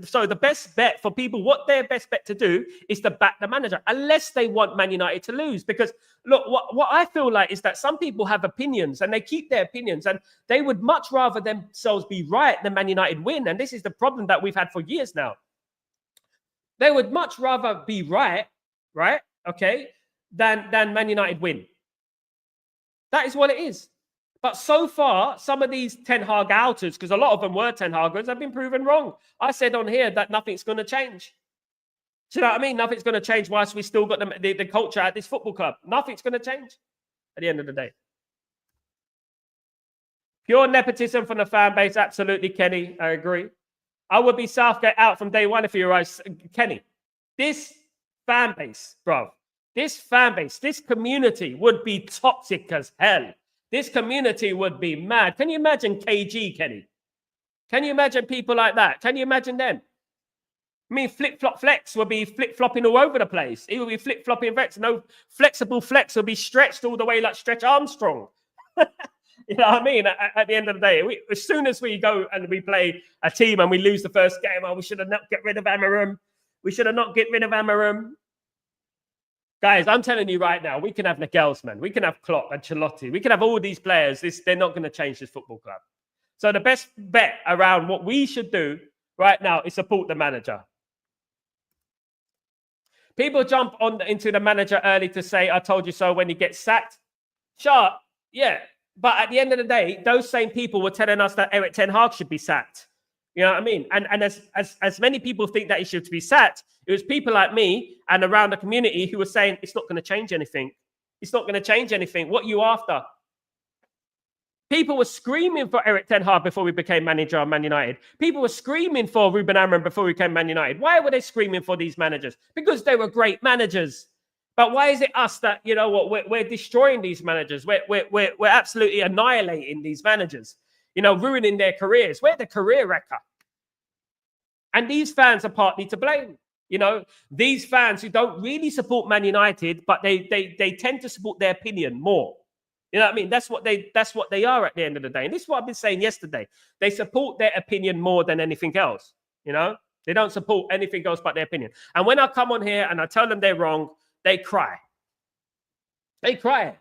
so the best bet for people, what their best bet to do is to back the manager, unless they want Man United to lose. Because look, what I feel like is that some people have opinions and they keep their opinions and they would much rather themselves be right than Man United win. And this is the problem that we've had for years now. They would much rather be right, okay, than Man United win. That is what it is. But so far, some of these Ten Hag outers, because a lot of them were Ten Hagers, have been proven wrong. I said on here that nothing's going to change. Do you know what I mean? Nothing's going to change whilst we still got the culture at this football club. Nothing's going to change at the end of the day. Pure nepotism from the fan base. Absolutely, Kenny. I agree. I would be Southgate out from day one if he arrives. Kenny, this fan base, bro, this community would be toxic as hell. This community would be mad. Can you imagine KG, Kenny? Can you imagine people like that? Can you imagine them? I mean, flip-flop flex will be flip-flopping all over the place. He will be flip-flopping flex. No flexible flex will be stretched all the way like Stretch Armstrong. You know what I mean? At the end of the day, as soon as we go and we play a team and we lose the first game, we should have not get rid of Amorim. We should have not get rid of Amorim. Guys, I'm telling you right now, we can have Nagelsmann, we can have Klopp, Ancelotti, we can have all these players. They're not going to change this football club. So the best bet around what we should do right now is support the manager. People jump into the manager early to say, I told you so when he gets sacked. Sure, yeah. But at the end of the day, those same people were telling us that Erik Ten Hag should be sacked. You know what I mean? And as many people think that he should be sacked, it was people like me and around the community who were saying, it's not going to change anything. It's not going to change anything. What are you after? People were screaming for Eric Ten Hag before we became manager of Man United. People were screaming for Ruben Amorim before we became Man United. Why were they screaming for these managers? Because they were great managers. But why is it us that, you know what, we're destroying these managers? We're absolutely annihilating these managers, you know, ruining their careers. We're the career wrecker. And these fans are partly to blame. You know, these fans who don't really support Man United, but they tend to support their opinion more. You know what I mean? That's what they are at the end of the day. And this is what I've been saying yesterday. They support their opinion more than anything else. You know, they don't support anything else but their opinion. And when I come on here and I tell them they're wrong, they cry. They cry,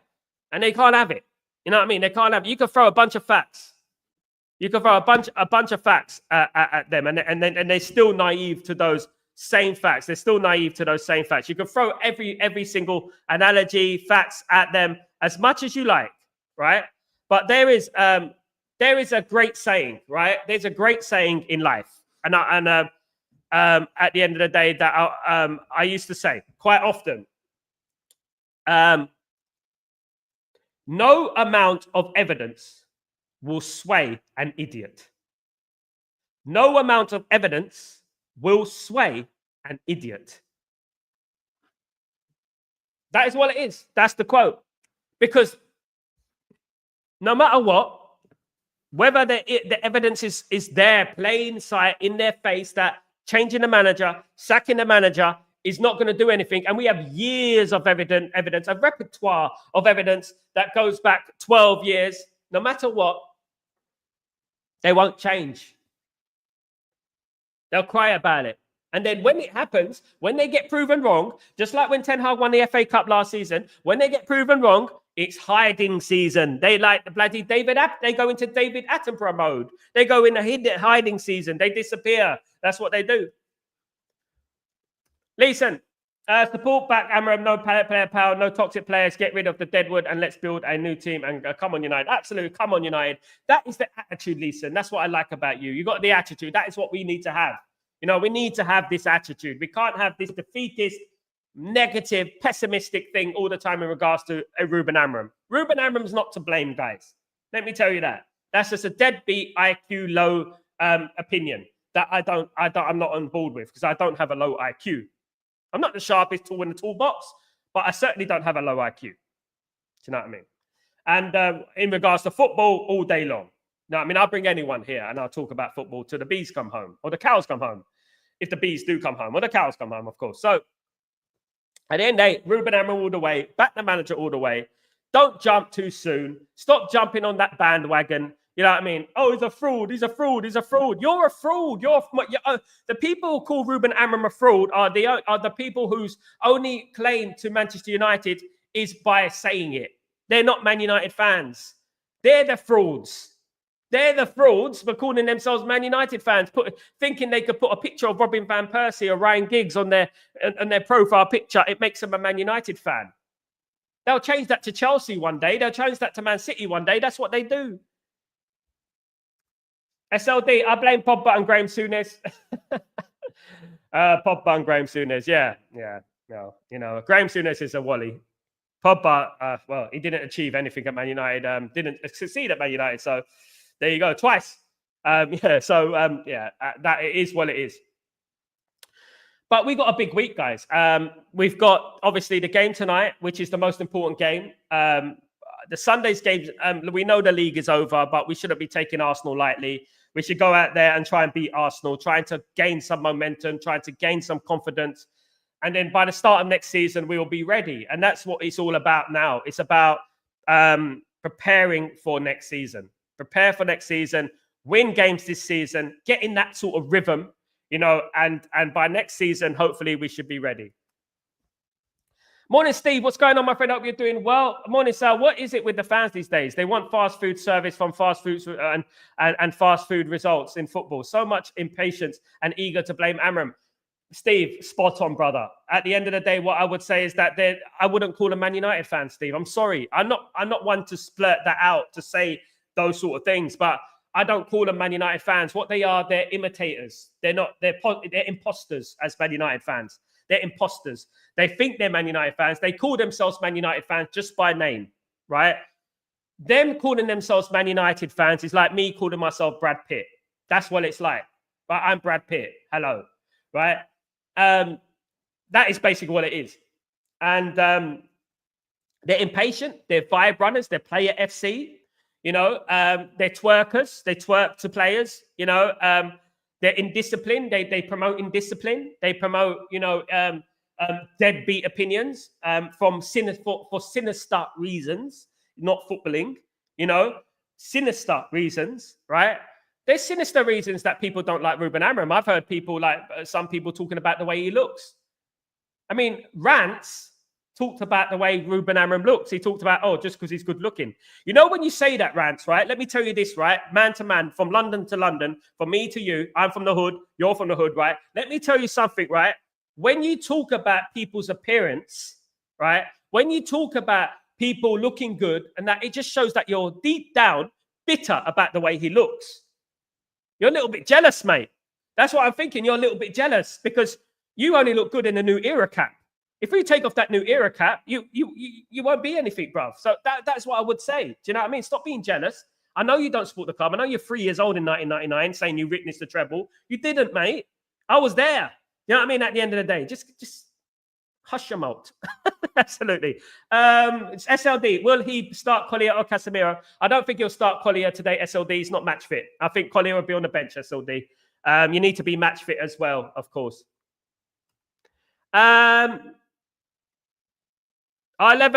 and they can't have it. You know what I mean? They can't have it. You can throw a bunch of facts. You can throw a bunch of facts at them, and they're still naive to those same facts. They're still naive to those same facts. You can throw every single analogy, facts at them as much as you like, right? But there is a great saying, right? There's a great saying in life, and at the end of the day, that I used to say quite often. No amount of evidence will sway an idiot. No amount of evidence will sway an idiot. That is what it is. That's the quote. Because no matter what, whether the evidence is there, plain sight, in their face, that changing the manager, sacking the manager is not going to do anything. And we have years of evidence, a repertoire of evidence that goes back 12 years. No matter what, they won't change. They'll cry about it. And then when it happens, when they get proven wrong, just like when Ten Hag won the FA Cup last season, when they get proven wrong, it's hiding season. They like the bloody they go into David Attenborough mode. They go in a hiding season. They disappear. That's what they do. Listen, support back Amorim, no player power, no toxic players, get rid of the deadwood and let's build a new team and come on United. Absolutely, come on United. That is the attitude, Listen. That's what I like about you. You got the attitude. That is what we need to have. You know, we need to have this attitude. We can't have this defeatist, negative, pessimistic thing all the time in regards to Ruben Amorim. Ruben Amorim's not to blame, guys. Let me tell you that. That's just a deadbeat IQ low opinion that I'm not on board with because I don't have a low IQ. I'm not the sharpest tool in the toolbox, but I certainly don't have a low IQ. Do you know what I mean? And in regards to football, all day long. No, I mean, I'll bring anyone here and I'll talk about football till the bees come home or the cows come home. If the bees do come home or the cows come home, of course. So at the end of the day, Ruben Amorim all the way, back the manager all the way. Don't jump too soon. Stop jumping on that bandwagon. You know what I mean? Oh, he's a fraud. He's a fraud. He's a fraud. You're a fraud. The people who call Ruben Amorim a fraud are the people whose only claim to Manchester United is by saying it. They're not Man United fans. They're the frauds. They're the frauds for calling themselves Man United fans, thinking they could put a picture of Robin van Persie or Ryan Giggs on their profile picture. It makes them a Man United fan. They'll change that to Chelsea one day. They'll change that to Man City one day. That's what they do. SLD, I blame Pogba and Graham Souness. Pogba and Graham Souness, yeah. No, you know, Graham Souness is a wally. Pogba, well, he didn't achieve anything at Man United, didn't succeed at Man United, so there you go, twice. That it is what it is. But we got a big week, guys. We've got, obviously, the game tonight, which is the most important game. The Sunday's games, we know the league is over, but we shouldn't be taking Arsenal lightly. We should go out there and try and beat Arsenal, trying to gain some momentum, trying to gain some confidence. And then by the start of next season, we will be ready. And that's what it's all about now. It's about preparing for next season. Prepare for next season, win games this season, get in that sort of rhythm, you know, and by next season, hopefully we should be ready. Morning, Steve. What's going on, my friend? Hope you're doing well. Morning, Sal. What is it with the fans these days? They want fast food service from fast food and fast food results in football. So much impatience and eager to blame Amorim. Steve, spot on, brother. At the end of the day, what I would say is that I wouldn't call a Man United fan, Steve. I'm sorry. I'm not one to splurt that out to say those sort of things, but I don't call them Man United fans. What they are, they're imitators. They're imposters as Man United fans. They're imposters. They think they're Man United fans. They call themselves Man United fans just by name, right? them calling themselves Man United fans is like me calling myself Brad Pitt. That's what it's like. Right? I'm Brad Pitt. Hello. Right? That is basically what it is. And they're impatient. They're vibe runners. They're player FC. You know, they're twerkers. They twerk to players. You know, they're indisciplined. They promote indiscipline. They promote, you know, deadbeat opinions for sinister reasons, not footballing. You know, sinister reasons, right? There's sinister reasons that people don't like Ruben Amorim. I've heard people like some people talking about the way he looks. I mean, Rants talked about the way Ruben Amorim looks. He talked about, oh, just because he's good looking. You know, when you say that, Rants, right? Let me tell you this, right? Man to man, from London to London, from me to you, I'm from the hood, you're from the hood, right? Let me tell you something, right? When you talk about people's appearance, right? When you talk about people looking good, and that it just shows that you're deep down bitter about the way he looks. You're a little bit jealous, mate. That's what I'm thinking. You're a little bit jealous because you only look good in the new era cap. If we take off that new era cap, you won't be anything, bruv. So that's what I would say. Do you know what I mean? Stop being jealous. I know you don't support the club. I know you're 3 years old in 1999 saying you witnessed the treble. You didn't, mate. I was there. You know what I mean? At the end of the day, just hush your mouth. Absolutely. It's SLD. Will he start Collier or Casemiro? I don't think he'll start Collier today, SLD. He's not match fit. I think Collier will be on the bench, SLD. You need to be match fit as well, of course. 11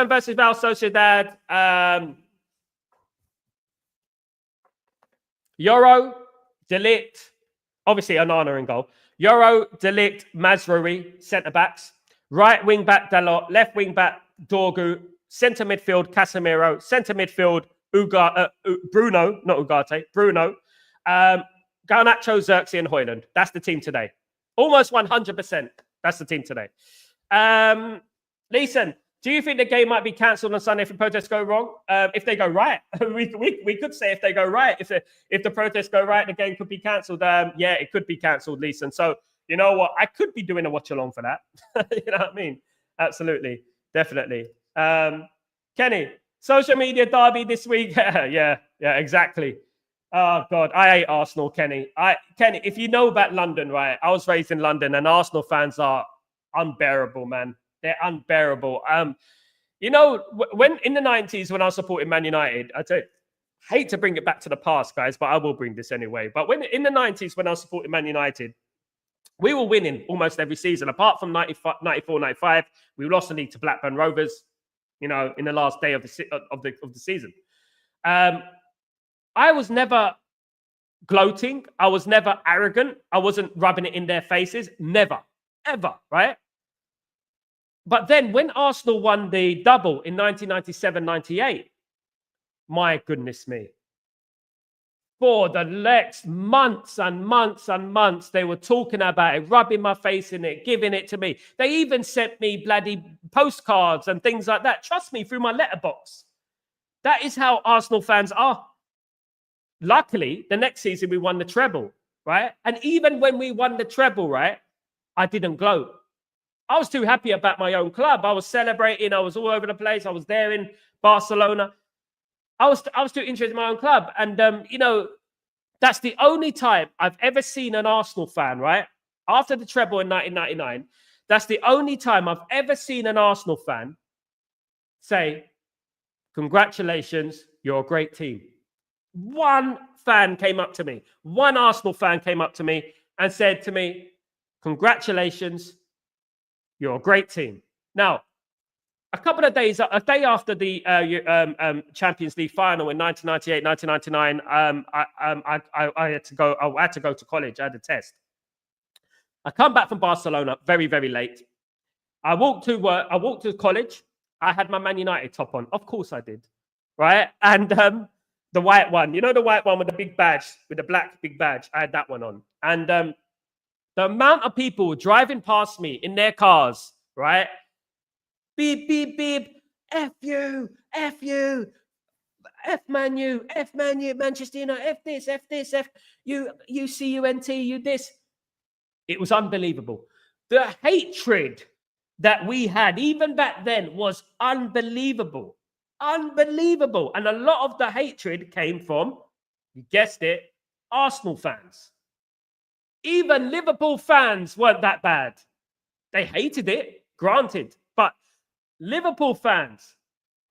versus Real Sociedad. Euro, Delict, obviously Onana in goal. Euro, Delict, Mazraoui, centre-backs. Right wing-back, Dalot. Left wing-back, Dorgu. Centre midfield, Casemiro. Centre midfield, Bruno, not Ugarte, Bruno. Garnacho, Xerxes, and Højlund. That's the team today. Almost 100%. That's the team today. Leeson, do you think the game might be cancelled on Sunday if the protests go wrong? If they go right, we could say if they go right. If the protests go right, the game could be cancelled. Yeah, it could be cancelled, Leeson. So, you know what? I could be doing a watch-along for that. You know what I mean? Absolutely. Definitely. Kenny, social media derby this week. Yeah, exactly. Oh, God. I hate Arsenal, Kenny. Kenny, if you know about London, right? I was raised in London, and Arsenal fans are unbearable, man. They're unbearable. You know, when in the 90s, when I was supporting Man United, I hate to bring it back to the past, guys, but I will bring this anyway. But when in the 90s, when I was supporting Man United, we were winning almost every season. Apart from 94, 95, we lost the league to Blackburn Rovers, you know, in the last day of the season. I was never gloating. I was never arrogant. I wasn't rubbing it in their faces. Never, ever, right? But then when Arsenal won the double in 1997-98, my goodness me. For the next months and months and months, they were talking about it, rubbing my face in it, giving it to me. They even sent me bloody postcards and things like that. Trust me, through my letterbox. That is how Arsenal fans are. Luckily, the next season we won the treble, right? And even when we won the treble, right, I didn't gloat. I was too happy about my own club. I was celebrating. I was all over the place. I was there in Barcelona. I was too interested in my own club. And, you know, that's the only time I've ever seen an Arsenal fan, right? After the treble in 1999, that's the only time I've ever seen an Arsenal fan say, congratulations, you're a great team. One fan came up to me. One Arsenal fan came up to me and said to me, congratulations, you're a great team. Now, a day after the Champions League final in 1998, 1999, I had to go to college. I had a test. I come back from Barcelona very, very late. I walked to work. I walked to college. I had my Man United top on. Of course I did. Right? And the white one, you know, the white one with the big badge, with the black big badge. I had that one on. And the amount of people driving past me in their cars, right? Beep, beep, beep. F you, F you, F Man U, F Man U, Manchester United, F this, F this, F you, UCUNT, you this. It was unbelievable. The hatred that we had, even back then, was unbelievable. Unbelievable. And a lot of the hatred came from, you guessed it, Arsenal fans. Even Liverpool fans weren't that bad. They hated it, granted. But Liverpool fans,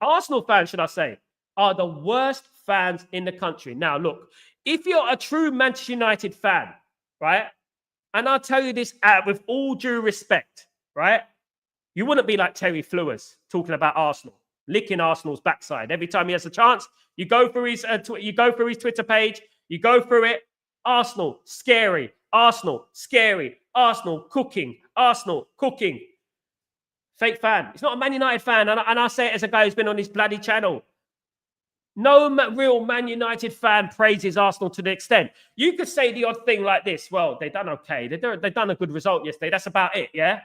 Arsenal fans, should I say, are the worst fans in the country. Now, look, if you're a true Manchester United fan, right? And I'll tell you this with all due respect, right? You wouldn't be like Terry Flewers talking about Arsenal, licking Arsenal's backside every time he has a chance. You go through his Twitter page, you go through it. Arsenal, scary. Arsenal, scary. Arsenal, cooking. Arsenal, cooking. Fake fan. He's not a Man United fan, and I say it as a guy who's been on this bloody channel. No real Man United fan praises Arsenal to the extent. You could say the odd thing like this. Well, they've done okay. They've done a good result yesterday. That's about it, yeah?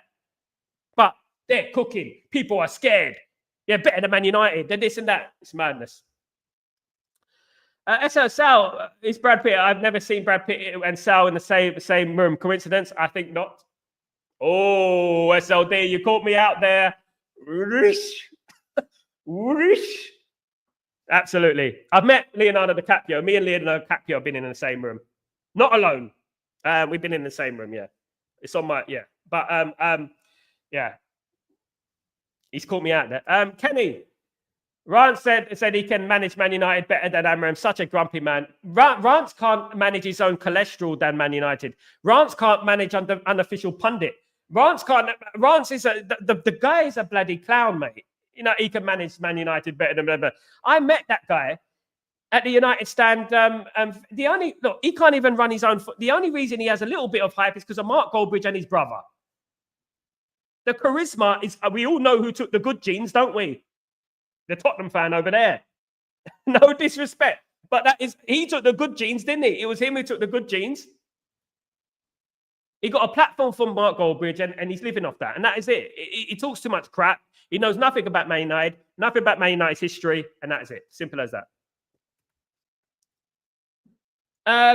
But they're cooking. People are scared. They're better than Man United. They're this and that. It's madness. SL Sal is Brad Pitt. I've never seen Brad Pitt and Sal in the same room. Coincidence? I think not. Oh, SLD, you caught me out there. Absolutely. I've met Leonardo DiCaprio. Me and Leonardo DiCaprio have been in the same room. Not alone. We've been in the same room, yeah. It's on my, yeah. But, yeah. He's caught me out there. Kenny, Rance said he can manage Man United better than Amorim. Such a grumpy man. Rance can't manage his own cholesterol than Man United. Rance can't manage unofficial pundit. Rance is the guy is a bloody clown, mate. You know, he can manage Man United better than whatever. I met that guy at the United stand. He can't even run his own foot. The only reason he has a little bit of hype is because of Mark Goldbridge and his brother. The charisma is, we all know who took the good genes, don't we? The Tottenham fan over there. No disrespect. But he took the good genes, didn't he? It was him who took the good genes. He got a platform from Mark Goldbridge and he's living off that. And that is it. He talks too much crap. He knows nothing about Man United, nothing about Man United's history. And that is it. Simple as that.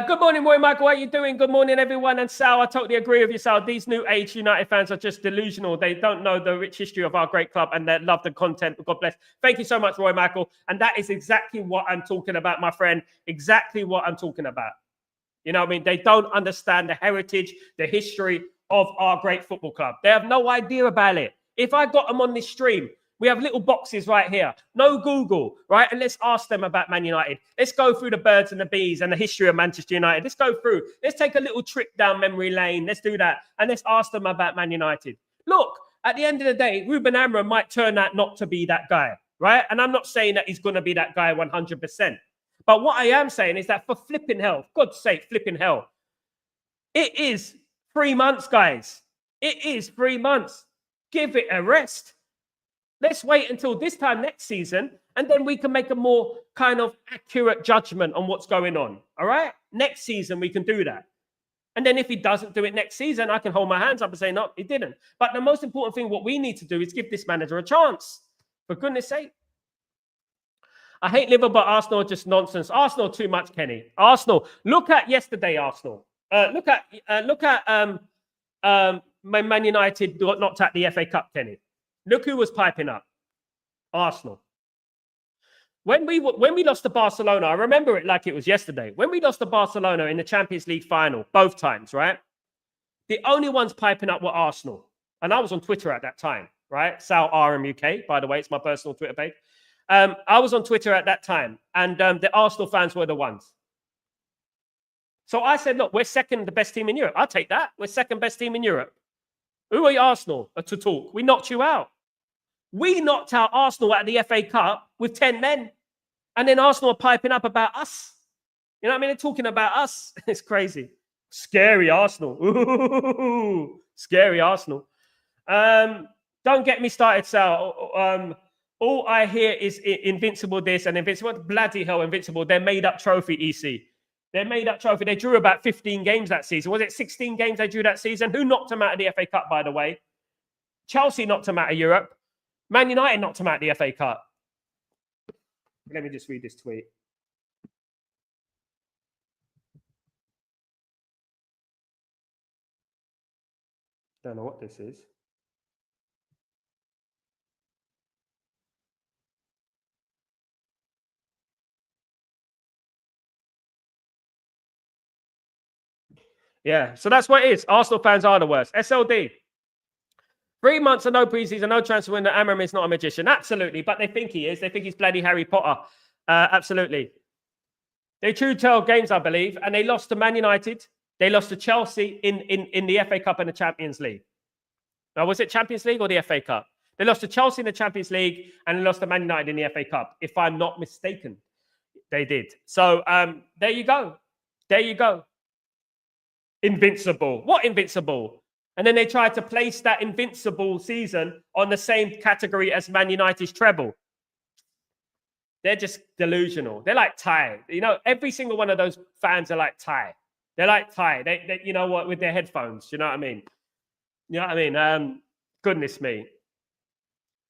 Good morning, Roy Michael. How are you doing? Good morning, everyone. And Sal, I totally agree with you, Sal. These new age United fans are just delusional. They don't know the rich history of our great club and they love the content. God bless. Thank you so much, Roy Michael. And that is exactly what I'm talking about, my friend. Exactly what I'm talking about. You know what I mean? They don't understand the heritage, the history of our great football club. They have no idea about it. If I got them on this stream, we have little boxes right here. No Google, right? And let's ask them about Man United. Let's go through the birds and the bees and the history of Manchester United. Let's go through. Let's take a little trip down memory lane. Let's do that. And let's ask them about Man United. Look, at the end of the day, Ruben Amorim might turn out not to be that guy, right? And I'm not saying that he's going to be that guy 100%. But what I am saying is that for flipping hell, God's sake, flipping hell, it is 3 months, guys. It is 3 months. Give it a rest. Let's wait until this time next season, and then we can make a more kind of accurate judgment on what's going on. All right? Next season, we can do that. And then if he doesn't do it next season, I can hold my hands up and say, no, he didn't. But the most important thing, what we need to do is give this manager a chance. For goodness sake. I hate Liverpool, but Arsenal are just nonsense. Arsenal too much, Kenny. Arsenal. Look at yesterday, Arsenal. Look at Man United got knocked out the FA Cup, Kenny. Look who was piping up. Arsenal. When we lost to Barcelona, I remember it like it was yesterday. When we lost to Barcelona in the Champions League final, both times, right? The only ones piping up were Arsenal. And I was on Twitter at that time, right? Sal RM UK, by the way, it's my personal Twitter page. I was on Twitter at that time, and the Arsenal fans were the ones. So I said, look, we're second the best team in Europe. I'll take that. We're second best team in Europe. Who are you, Arsenal, to talk? We knocked you out. We knocked out Arsenal at the FA Cup with 10 men. And then Arsenal are piping up about us. You know what I mean? They're talking about us. It's crazy. Scary Arsenal. Ooh, scary Arsenal. Don't get me started, Sal. All I hear is invincible this and invincible. Bloody hell, invincible. They're made up trophy, EC. They're made up trophy. They drew about 15 games that season. Was it 16 games they drew that season? Who knocked them out of the FA Cup, by the way? Chelsea knocked them out of Europe. Man United knocked them out of the FA Cup. Let me just read this tweet. Don't know what this is. Yeah, so that's what it is. Arsenal fans are the worst. SLD. 3 months of no preseason, no transfer window. Amorim is not a magician. Absolutely. But they think he is. They think he's bloody Harry Potter. Absolutely. They true tell games, I believe. And they lost to Man United. They lost to Chelsea in the FA Cup and the Champions League. Now, was it Champions League or the FA Cup? They lost to Chelsea in the Champions League and they lost to Man United in the FA Cup. If I'm not mistaken, they did. So there you go. There you go. Invincible. What invincible? And then they tried to place that invincible season on the same category as Man United's treble. They're just delusional. They're like Ty. You know, every single one of those fans are like Ty. They're like Ty. They you know what, with their headphones. You know what I mean? You know what I mean? Goodness me.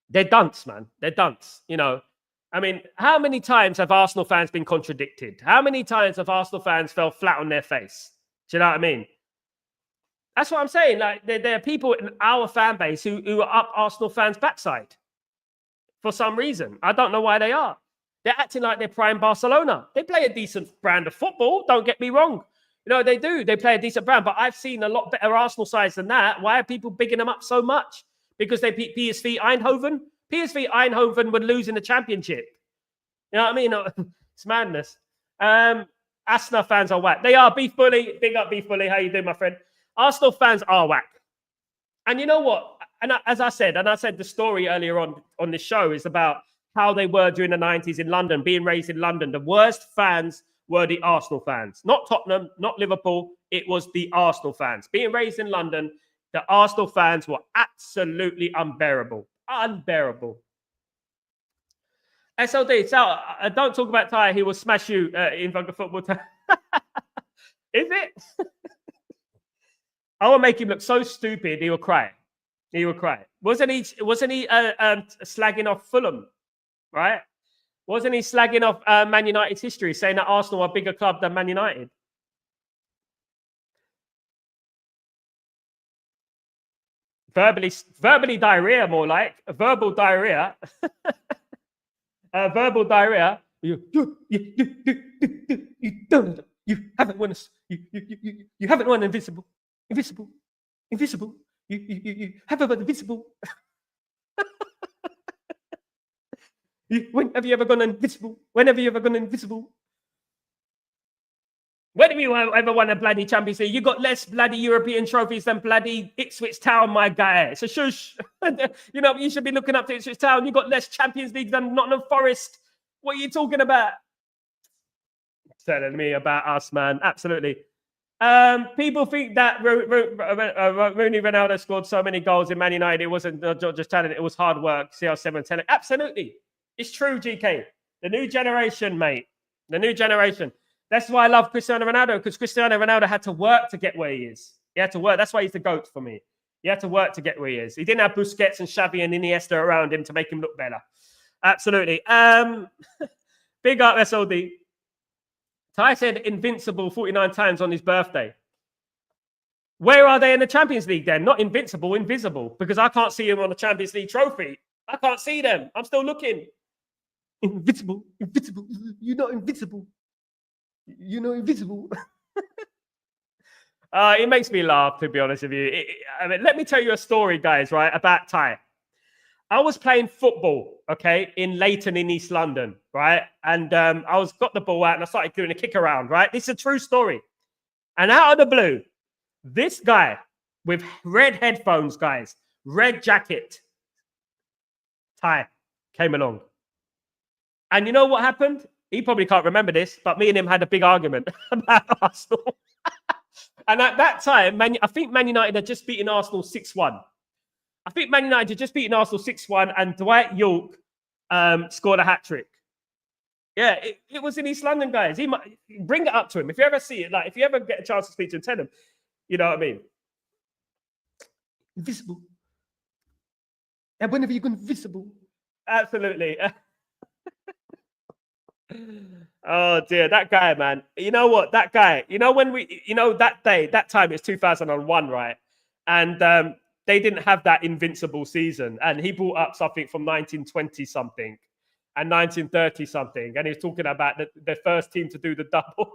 They're dunce, man. They're dunce. You know, I mean, how many times have Arsenal fans been contradicted? How many times have Arsenal fans fell flat on their face? Do you know what I mean? That's what I'm saying. Like, there are people in our fan base who are up Arsenal fans' backside for some reason. I don't know why they are. They're acting like they're prime Barcelona. They play a decent brand of football. Don't get me wrong. You know, they do. They play a decent brand. But I've seen a lot better Arsenal sides than that. Why are people bigging them up so much? Because they beat PSV Eindhoven. PSV Eindhoven would lose in the championship. You know what I mean? It's madness. Arsenal fans are whack. They are. Beef Bully. Big up, Beef Bully. How you doing, my friend? Arsenal fans are whack. And you know what? And as I said the story earlier on this show is about how they were during the 90s in London, being raised in London. The worst fans were the Arsenal fans. Not Tottenham, not Liverpool. It was the Arsenal fans. Being raised in London, the Arsenal fans were absolutely unbearable. Unbearable. SLD, so don't talk about Ty. He will smash you in Vugger Football Time. Is it? I will make him look so stupid. He will cry. He will cry. Wasn't he slagging off Fulham, right? Wasn't he slagging off Man United's history, saying that Arsenal are a bigger club than Man United? Verbally diarrhea, more like verbal diarrhea. Verbal diarrhea. You haven't won us. You haven't won Invincible. Invisible. You haven't won Invincible. When have you ever gone invisible? When have you ever gone invisible? When have you ever won a bloody Champions League? You got less bloody European trophies than bloody Ipswich Town, my guy. It's a shush. You know, you should be looking up to Ipswich Town. You got less Champions League than Nottingham Forest. What are you talking about? Telling me about us, man. Absolutely. People think that Rooney Ronaldo scored so many goals in Man United. It wasn't just talent. It was hard work. CR7 talent. Absolutely. It's true, GK. The new generation, mate. The new generation. That's why I love Cristiano Ronaldo, because Cristiano Ronaldo had to work to get where he is. He had to work. That's why he's the GOAT for me. He had to work to get where he is. He didn't have Busquets and Xavi and Iniesta around him to make him look better. Absolutely. Big up, SLD. Ty said invincible 49 times on his birthday. Where are they in the Champions League then? Not invincible, invisible, because I can't see him on the Champions League trophy. I can't see them. I'm still looking. Invincible. You're not invincible. You're not invisible. It makes me laugh, to be honest with you. I mean, let me tell you a story, guys, right, about Ty. I was playing football, okay, in Leighton in East London, right? And got the ball out and I started doing a kick around, right? This is a true story. And out of the blue, this guy with red headphones, guys, red jacket, Ty, came along. And you know what happened? He probably can't remember this, but me and him had a big argument about Arsenal. And at that time, I think Man United had just beaten Arsenal 6-1. I think Man United had just beaten Arsenal 6-1 and Dwight York scored a hat-trick. Yeah, it was in East London, guys. He might bring it up to him. If you ever see it, like if you ever get a chance to speak to him, tell him, you know what I mean? Invisible. And when have you gone invisible? Absolutely. Oh dear, that guy, man. You know what? That guy, that day, that time it's 2001, right? And they didn't have that invincible season. And he brought up something from 1920 something and 1930 something. And he was talking about the first team to do the double.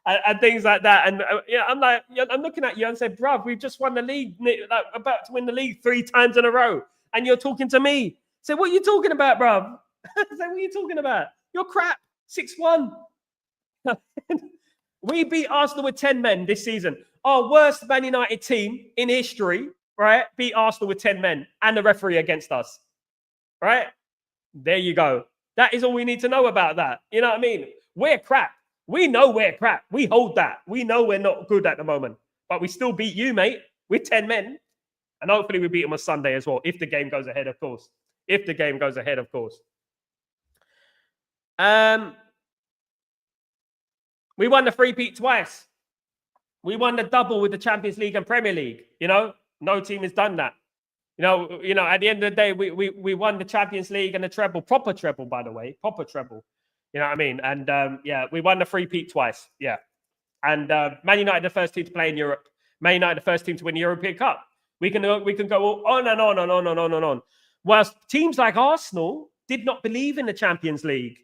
and things like that. And yeah, I'm like, I'm looking at you and say, bruv, we've just won the league, like about to win the league 3 times in a row, and you're talking to me. So what are you talking about, bruv? I say, what are you talking about? You're crap. 6-1. We beat Arsenal with 10 men this season. Our worst Man United team in history, right? Beat Arsenal with 10 men and the referee against us, right? There you go. That is all we need to know about that. You know what I mean? We're crap. We know we're crap. We hold that. We know we're not good at the moment, but we still beat you, mate, with 10 men. And hopefully we beat them on Sunday as well, if the game goes ahead, of course. If the game goes ahead, of course. We won the three-peat twice. We won the double with the Champions League and Premier League. You know, no team has done that. You know, at the end of the day, we won the Champions League and the treble, proper treble, by the way, proper treble. You know what I mean? And yeah, we won the three-peat twice. Yeah. And Man United, the first team to play in Europe. Man United, the first team to win the European Cup. We can go on and on and on and on and on. Whilst teams like Arsenal did not believe in the Champions League.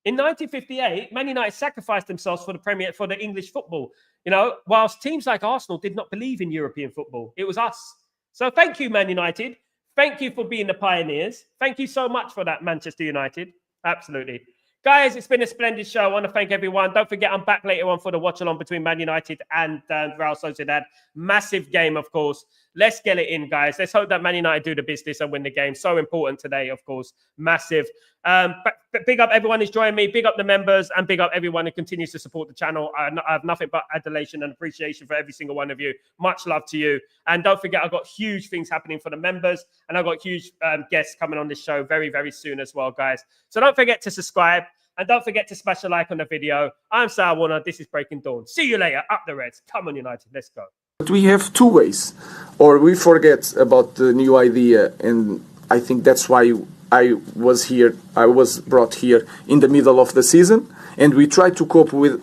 In 1958, Man United sacrificed themselves for the English football. You know, whilst teams like Arsenal did not believe in European football, it was us. So thank you, Man United. Thank you for being the pioneers. Thank you so much for that, Manchester United. Absolutely. Guys, it's been a splendid show. I want to thank everyone. Don't forget, I'm back later on for the watch-along between Man United and Real Sociedad. Massive game, of course. Let's get it in, guys. Let's hope that Man United do the business and win the game. So important today, of course. Massive. But big up everyone who's joined me. Big up the members and big up everyone who continues to support the channel. I have nothing but adulation and appreciation for every single one of you. Much love to you. And don't forget, I've got huge things happening for the members. And I've got huge guests coming on this show very, very soon as well, guys. So don't forget to subscribe. And don't forget to smash a like on the video. I'm Sal Warner. This is Breaking Dawn. See you later. Up the Reds. Come on, United. Let's go. But we have two ways. Or we forget about the new idea. And I think that's why I was here. I was brought here in the middle of the season. And we try to cope with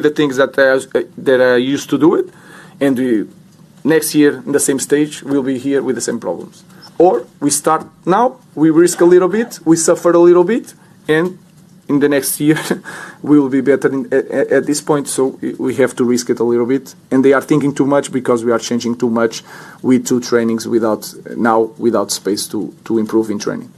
the things that I used to do it. And next year, in the same stage, we'll be here with the same problems. Or we start now. We risk a little bit. We suffer a little bit. And in the next year, we will be better at this point, so we have to risk it a little bit. And they are thinking too much because we are changing too much with 2 trainings without space to improve in training.